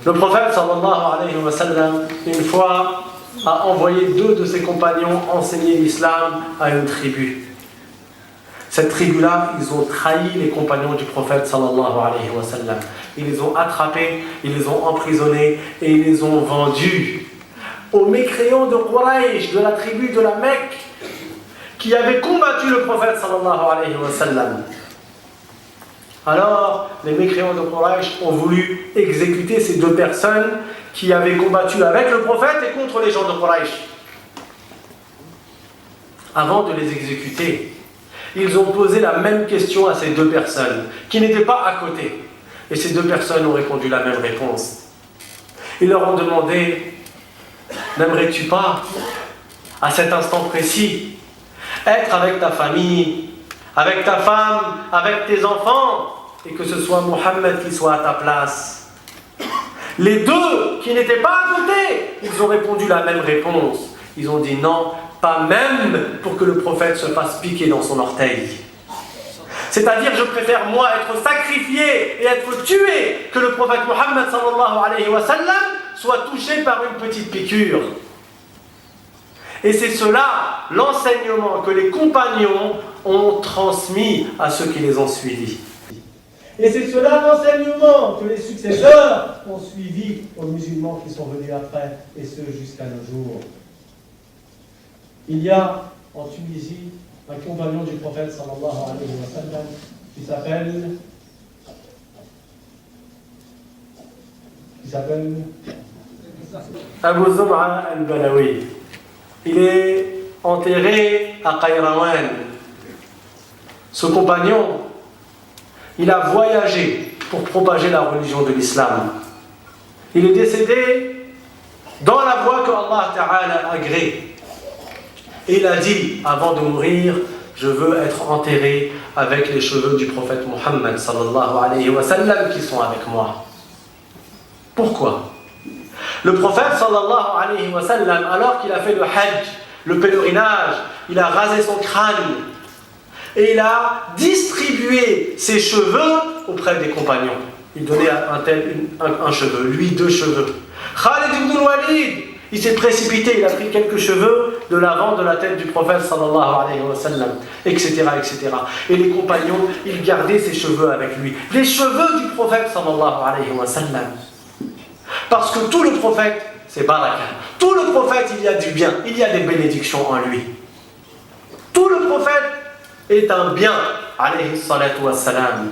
Le prophète sallallahu alayhi wa sallam, une fois, a envoyé 2 de ses compagnons enseigner l'islam à une tribu. Cette tribu-là, ils ont trahi les compagnons du prophète sallallahu alayhi wa sallam. Ils les ont attrapés, ils les ont emprisonnés et ils les ont vendus aux mécréants de Quraysh, de la tribu de la Mecque, qui avaient combattu le prophète sallallahu alayhi wa sallam. Alors, les mécréants de Quraysh ont voulu exécuter ces 2 personnes qui avaient combattu avec le prophète et contre les gens de Quraysh. Avant de les exécuter, ils ont posé la même question à ces 2 personnes, qui n'étaient pas à côté. Et ces 2 personnes ont répondu la même réponse. Ils leur ont demandé, n'aimerais-tu pas, à cet instant précis, être avec ta famille, avec ta femme, avec tes enfants, et que ce soit Mohammed qui soit à ta place? Les 2 qui n'étaient pas à côté, ils ont répondu la même réponse. Ils ont dit non, pas même pour que le prophète se fasse piquer dans son orteil. C'est-à-dire, je préfère moi être sacrifié et être tué que le prophète Mohammed sallallahu alayhi wa sallam soit touché par une petite piqûre. Et c'est cela, l'enseignement que les compagnons ont transmis à ceux qui les ont suivis. Et c'est cela l'enseignement que les successeurs ont suivi aux musulmans qui sont venus après, et ce jusqu'à nos jours. Il y a en Tunisie un compagnon du prophète sallallahu alayhi wa sallam qui s'appelle Abu Zum'a al-Balawi. Il est enterré à Qayrawan. Ce compagnon, il a voyagé pour propager la religion de l'islam. Il est décédé dans la voie que Allah Ta'ala a agréée. Et il a dit, avant de mourir, je veux être enterré avec les cheveux du prophète Mohammed sallallahu alayhi wa sallam qui sont avec moi. Pourquoi? Le prophète sallallahu alayhi wa sallam, alors qu'il a fait le hajj, le pèlerinage, il a rasé son crâne et il a distribué ses cheveux auprès des compagnons. Il donnait à un tel un cheveu, lui 2 cheveux. Khalid ibn al-Walid, il s'est précipité, il a pris quelques cheveux de l'avant de la tête du prophète sallallahu alayhi wa sallam, etc., etc. Et les compagnons, ils gardaient ses cheveux avec lui. Les cheveux du prophète sallallahu alayhi wa sallam. Parce que tout le prophète, c'est baraka. Tout le prophète, il y a du bien, il y a des bénédictions en lui. Tout le prophète est un bien, alayhi salatu wassalam.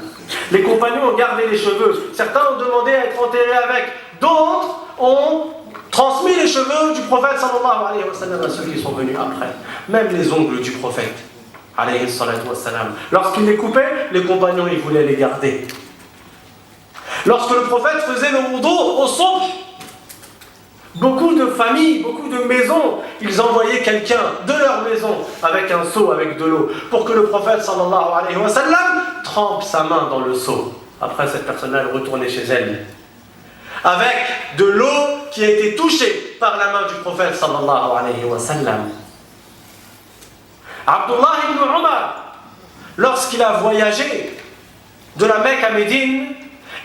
Les compagnons ont gardé les cheveux. Certains ont demandé à être enterrés avec. D'autres ont transmis les cheveux du prophète sallallahu alayhi wa sallam à ceux qui sont venus après. Même les ongles du prophète, alayhi salatu wassalam. Lorsqu'il les coupait, les compagnons, ils voulaient les garder. Lorsque le prophète faisait le wudu au souk, beaucoup de familles, beaucoup de maisons, ils envoyaient quelqu'un de leur maison avec un seau avec de l'eau pour que le prophète sallallahu alayhi wa sallam trempe sa main dans le seau. Après, cette personne-là, elle retournait chez elle avec de l'eau qui a été touchée par la main du prophète sallallahu alayhi wa sallam. Abdullah ibn Umar, lorsqu'il a voyagé de la Mecque à Médine,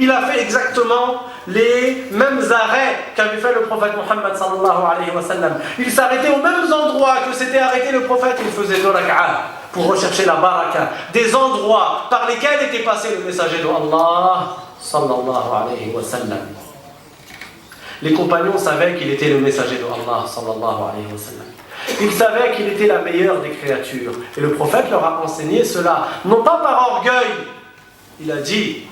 il a fait exactement les mêmes arrêts qu'avait fait le prophète Mohammed sallallahu alayhi wa sallam. Il s'arrêtait aux mêmes endroits que s'était arrêté le prophète. Il faisait 2 rak'ah pour rechercher la baraka. Des endroits par lesquels était passé le messager de Allah sallallahu alayhi wa sallam. Les compagnons savaient qu'il était le messager de Allah sallallahu alayhi wa sallam. Ils savaient qu'il était la meilleure des créatures. Et le prophète leur a enseigné cela, non pas par orgueil. Il a dit,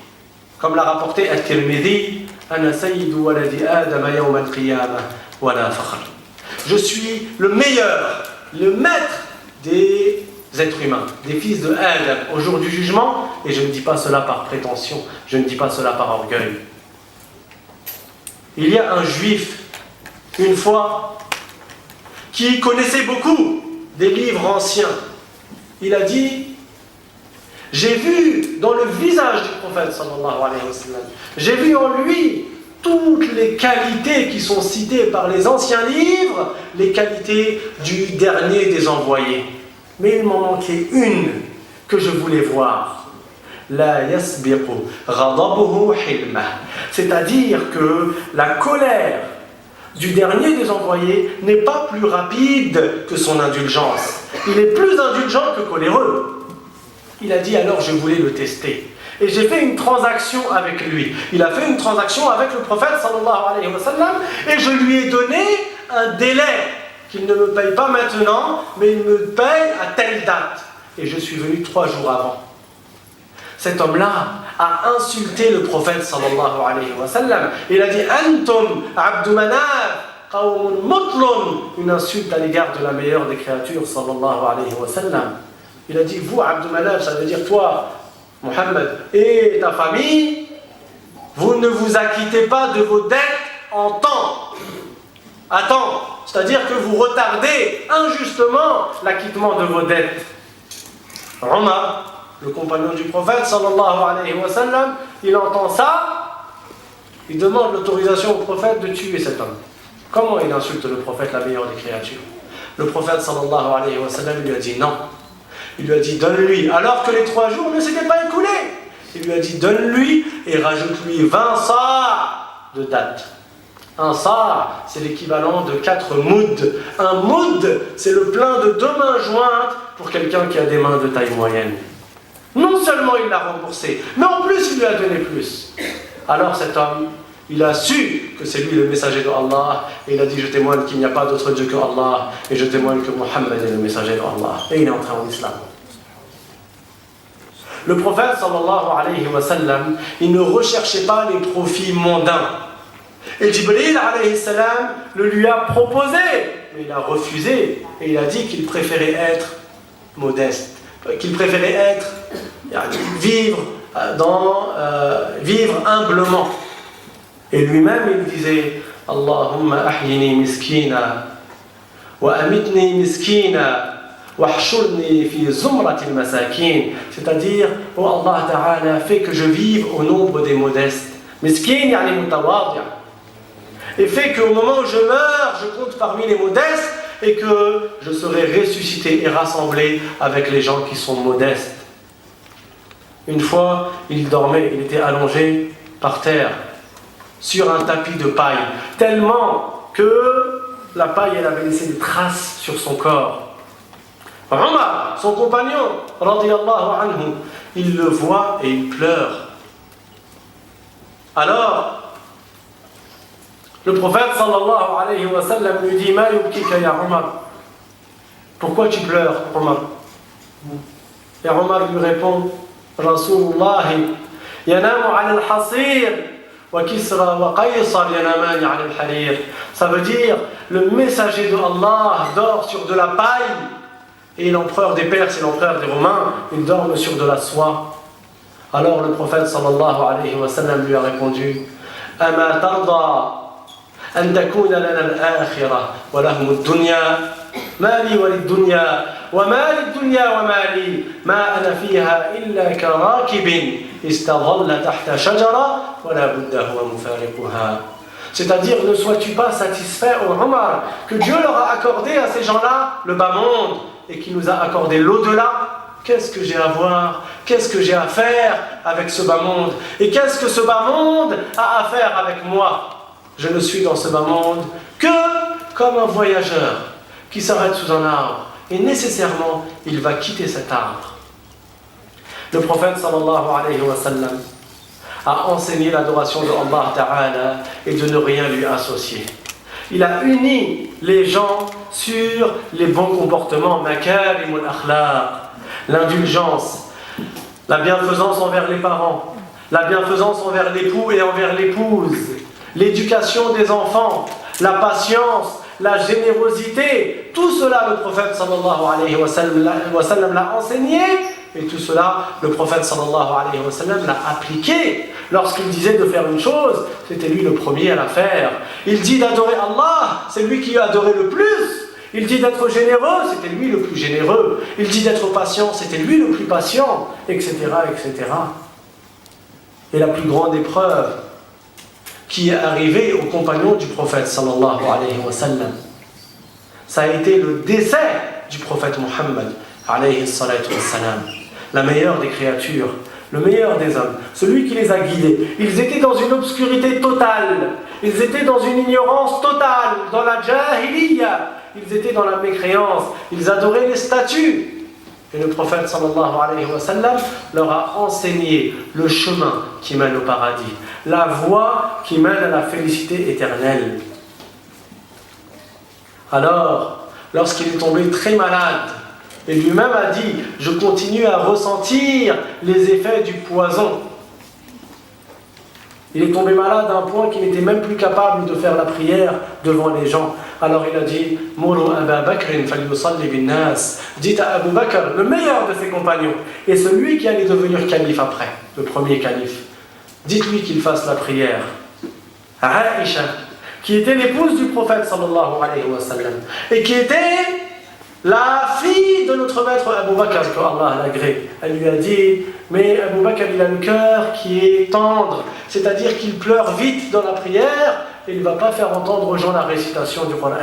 comme l'a rapporté At-Tirmidhi, Ana sayyidu waladi Adam yawm al-qiyamah wa la fakhr. Je suis le meilleur, le maître des êtres humains, des fils de Adam au jour du jugement, et je ne dis pas cela par prétention, je ne dis pas cela par orgueil. Il y a un juif, une fois, qui connaissait beaucoup des livres anciens. Il a dit, j'ai vu dans le visage du prophète sallallahu alayhi wa sallam, j'ai vu en lui toutes les qualités qui sont citées par les anciens livres, les qualités du dernier des envoyés. Mais il m'en manquait une que je voulais voir. La yasbiqu ghadabuhu hilma. C'est-à-dire que la colère du dernier des envoyés n'est pas plus rapide que son indulgence. Il est plus indulgent que coléreux. Il a dit, alors je voulais le tester. Et j'ai fait une transaction avec lui. Il a fait une transaction avec le prophète sallallahu alayhi wa sallam, et je lui ai donné un délai qu'il ne me paye pas maintenant, mais il me paye à telle date. Et je suis venu 3 jours avant. Cet homme-là a insulté le prophète sallallahu alayhi wa sallam. Il a dit, Antum Abdu Manaf qawmun mutlun, une insulte à l'égard de la meilleure des créatures sallallahu alayhi wa sallam. Il a dit, vous, Abdou Manaf, ça veut dire toi, Mohammed, et ta famille, vous ne vous acquittez pas de vos dettes en temps. À temps. C'est-à-dire que vous retardez injustement l'acquittement de vos dettes. Omar, le compagnon du prophète, sallallahu alayhi wa sallam, il entend ça, il demande l'autorisation au prophète de tuer cet homme. Comment il insulte le prophète, la meilleure des créatures? Le prophète, sallallahu alayhi wa sallam, lui a dit non. Il lui a dit donne-lui, alors que les 3 jours ne s'étaient pas écoulés. Il lui a dit donne-lui et rajoute-lui 20 sa' de date. Un sa', c'est l'équivalent de 4 mouds. Un moud, c'est le plein de 2 mains jointes pour quelqu'un qui a des mains de taille moyenne. Non seulement il l'a remboursé, mais en plus il lui a donné plus. Alors cet homme, il a su que c'est lui le messager de Allah, et il a dit je témoigne qu'il n'y a pas d'autre Dieu que Allah, et je témoigne que Mohammed est le messager de Allah. Et il est entré en islam. Le prophète sallallahu alayhi wa sallam, il ne recherchait pas les profits mondains. Et Jibril alayhi salam le lui a proposé, mais il a refusé, et il a dit qu'il préférait être modeste, qu'il préférait être, vivre humblement. Et lui-même il disait Allahumma ahyini miskina wa amitni miskina wa hshurni fi zumratil masakin, c'est-à-dire oh Allah Ta'ala, fais que je vive au nombre des modestes. Miskin yani mutawadi', et fais qu'au moment où je meurs je compte parmi les modestes et que je serai ressuscité et rassemblé avec les gens qui sont modestes. Une fois, il dormait, il était allongé par terre, sur un tapis de paille, tellement que la paille, elle avait laissé des traces sur son corps. Omar, son compagnon, radiyallahu anhu, il le voit et il pleure. Alors, le prophète sallallahu alayhi wa sallam lui dit Ma yubkika ya Omar, pourquoi tu pleures, Omar? Et Omar lui répond Rasulullah yanamu ala al-hasir wa kisra wa qaysar yanamani ala al-harir. Ça veut dire le messager de Allah dort sur de la paille et l'empereur des Perses et l'empereur des Romains ils dorment sur de la soie. Alors le prophète sallallahu alayhi wa sallam lui a répondu Ama tarda أن تكون لنا الآخرة ولهم الدنيا ما لي وللدنيا وما للدنيا وما لي ما أنا فيها إلا كراكب استظل تحت شجرة ولا بد هو مفارقها. C'est-à-dire, ne sois-tu pas satisfait, ô Omar, que Dieu leur a accordé à ces gens-là le bas monde et qu'il nous a accordé l'au-delà? Qu'est-ce que j'ai à voir? Qu'est-ce que j'ai à faire avec ce bas monde? Et qu'est-ce que ce bas monde a à faire avec moi? Je ne suis dans ce bas monde que comme un voyageur qui s'arrête sous un arbre et nécessairement il va quitter cet arbre. Le prophète sallallahu alayhi wa sallam a enseigné l'adoration de Allah Ta'ala et de ne rien lui associer. Il a uni les gens sur les bons comportements, makarim al-akhlaq, l'indulgence, la bienfaisance envers les parents, la bienfaisance envers l'époux et envers l'épouse, l'éducation des enfants, la patience, la générosité, tout cela le prophète sallallahu alayhi wa sallam l'a enseigné et tout cela le prophète sallallahu alayhi wa sallam l'a appliqué. Lorsqu'il disait de faire une chose, c'était lui le premier à la faire. Il dit d'adorer Allah, c'est lui qui a adoré le plus. Il dit d'être généreux, c'était lui le plus généreux. Il dit d'être patient, c'était lui le plus patient, etc., etc. Et la plus grande épreuve qui est arrivé aux compagnons du prophète sallallahu alayhi wa sallam, ça a été le décès du prophète Mohammed alayhi salatu wa salam, la meilleure des créatures, le meilleur des hommes, celui qui les a guidés. Ils étaient dans une obscurité totale, ils étaient dans une ignorance totale, dans la jahiliya, ils étaient dans la mécréance, ils adoraient les statues. Et le prophète sallallahu alayhi wa sallam leur a enseigné le chemin qui mène au paradis, la voie qui mène à la félicité éternelle. Alors, lorsqu'il est tombé très malade, et lui-même a dit « Je continue à ressentir les effets du poison ». Il est tombé malade à un point qu'il n'était même plus capable de faire la prière devant les gens. Alors il a dit « Mourou Aba Bakrin falyusalli bin nas » Dites à Abu Bakr, le meilleur de ses compagnons, et celui qui allait devenir calife après, le premier calife. Dites-lui qu'il fasse la prière. Aïcha, qui était l'épouse du prophète sallallahu alayhi wa sallam, et qui était la fille de notre maître Abu Bakr, que Allah l'agrée. Elle lui a dit, mais Abu Bakr il a le cœur qui est tendre, c'est-à-dire qu'il pleure vite dans la prière et il ne va pas faire entendre aux gens la récitation du Coran.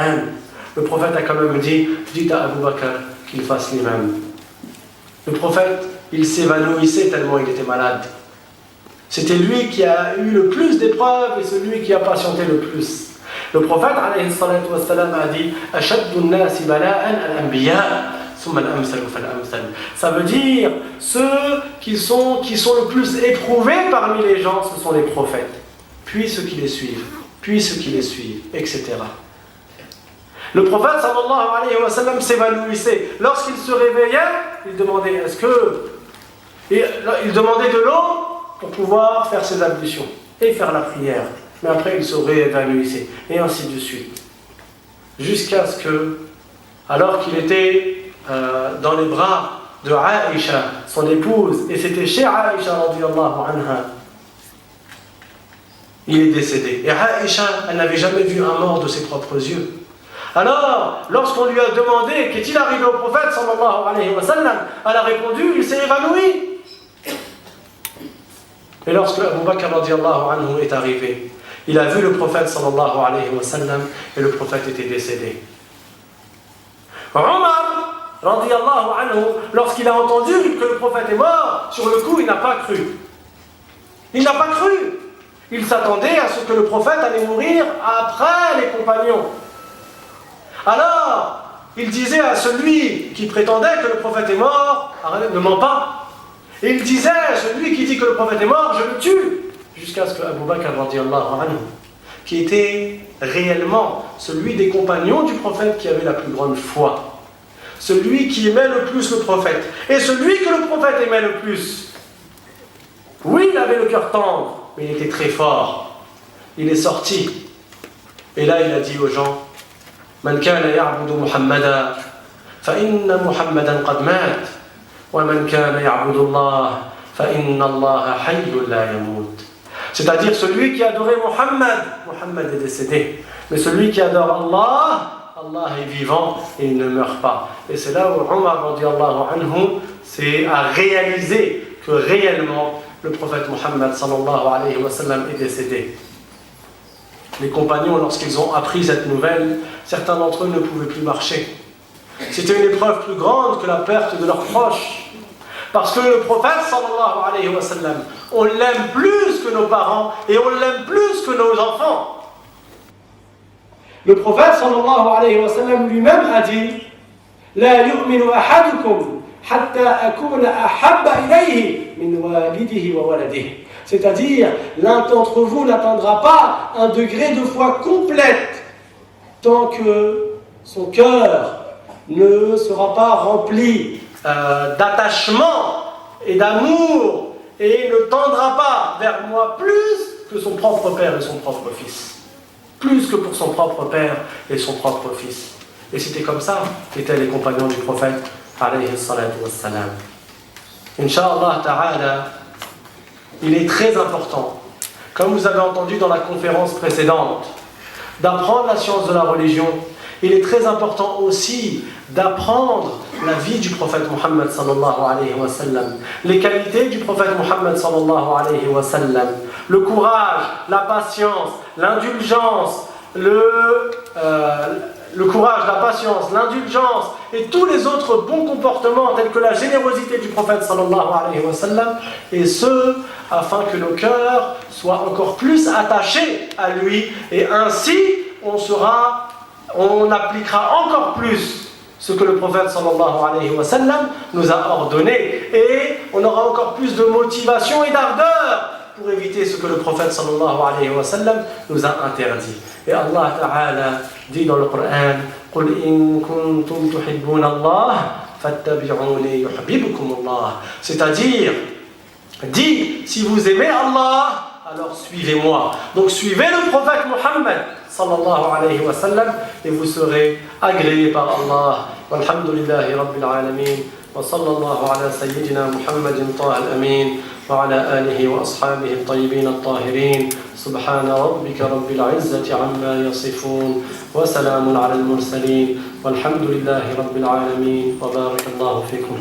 Le prophète a quand même dit, dites à Abu Bakr qu'il fasse lui-même. Le prophète, il s'évanouissait tellement il était malade. C'était lui qui a eu le plus d'épreuves et celui qui a patienté le plus. Le prophète alayhi salatu wassalam a dit « Ashaddu an-nasi bala'an al-anbiya, thumma al-amsal fal-amsal » Ça veut dire ceux qui sont le plus éprouvés parmi les gens, ce sont les prophètes. Puis ceux qui les suivent, puis ceux qui les suivent, etc. Le prophète sallallahu alayhi wa sallam s'évanouissait. Lorsqu'il se réveillait, il demandait il demandait de l'eau pour pouvoir faire ses ablutions et faire la prière. Mais après, il se réévanouissait, et ainsi de suite. Jusqu'à ce que, alors qu'il était dans les bras de Aïcha, son épouse, et c'était chez Aïcha radiyallahu anha, il est décédé. Et Aïcha, elle n'avait jamais vu un mort de ses propres yeux. Alors, lorsqu'on lui a demandé qu'est-il arrivé au prophète sallallahu alayhi wa sallam, elle a répondu, il s'est évanoui. Et lorsque Abu Bakr radiyallahu anhu est arrivé, il a vu le prophète sallallahu alayhi wa sallam et le prophète était décédé. Omar radiyallahu anhu, lorsqu'il a entendu que le prophète est mort, sur le coup il n'a pas cru. Il n'a pas cru. Il s'attendait à ce que le prophète allait mourir après les compagnons. Alors, il disait à celui qui prétendait que le prophète est mort, arrête, ne mens pas. Et il disait à celui qui dit que le prophète est mort, je le tue. Jusqu'à ce que Abu Bakr radiyallahu anhu, qui était réellement celui des compagnons du prophète qui avait la plus grande foi, celui qui aimait le plus le prophète, et celui que le prophète aimait le plus. Oui, il avait le cœur tendre, mais il était très fort. Il est sorti. Et là, il a dit aux gens, Man kana ya'budu Muhammadan, fa inna Muhammadan qad mat, wa man kana ya'budu Allah, fa inna Allah hayyun la yamut. C'est-à-dire celui qui adorait Muhammad est décédé. Mais celui qui adore Allah, Allah est vivant et il ne meurt pas. Et c'est là où Omar radiyallahu anhu a réalisé que réellement le prophète Muhammad sallallahu alayhi wa sallam est décédé. Les compagnons, lorsqu'ils ont appris cette nouvelle, certains d'entre eux ne pouvaient plus marcher. C'était une épreuve plus grande que la perte de leurs proches. Parce que le prophète sallallahu alayhi wa sallam, on l'aime plus que nos parents et on l'aime plus que nos enfants. Le prophète sallallahu alayhi wa sallam lui-même a dit La yu'minu ahadukum hatta akuna ahabba ilayhi min walidihi wa waladihi. C'est-à-dire, l'un d'entre vous n'atteindra pas un degré de foi complète tant que son cœur ne sera pas rempli d'attachement et d'amour et ne tendra pas vers moi plus que son propre père et son propre fils. Plus que pour son propre père et son propre fils. Et c'était comme ça qu'étaient les compagnons du prophète alayhi salatu wassalam. Inch'Allah ta'ala, il est très important, comme vous avez entendu dans la conférence précédente, d'apprendre la science de la religion. Il est très important aussi d'apprendre la vie du prophète Muhammad sallallahu alayhi wa sallam, les qualités du prophète Muhammad sallallahu alayhi wa sallam, le courage, la patience, l'indulgence, le courage, la patience, l'indulgence et tous les autres bons comportements tels que la générosité du prophète sallallahu alayhi wa sallam, et ce, afin que nos cœurs soient encore plus attachés à lui, et ainsi on appliquera encore plus ce que le prophète sallallahu alayhi wa sallam nous a ordonné, et on aura encore plus de motivation et d'ardeur pour éviter ce que le prophète sallallahu alayhi wa sallam nous a interdit. Et Allah Ta'ala dit dans le Coran قُلْ إِن كُنْتُمْ تُحِبُّونَ اللَّهَ فَاتَّبِعُونِي يُحْبِبْكُمُ اللَّهُ. C'est-à-dire, dit, si vous aimez Allah, alors suivez-moi. Donc suivez le prophète Muhammad sallallahu alayhi wa sallam et vous serez agréés par Allah. Walhamdulillahi rabbil alamin. Wa sallallahu ala sayyidina Muhammadin taha al-amin. وعلى آله وأصحابه الطيبين الطاهرين سبحان ربك رب العزة عما يصفون وسلام على المرسلين والحمد لله رب العالمين وبارك الله فيكم.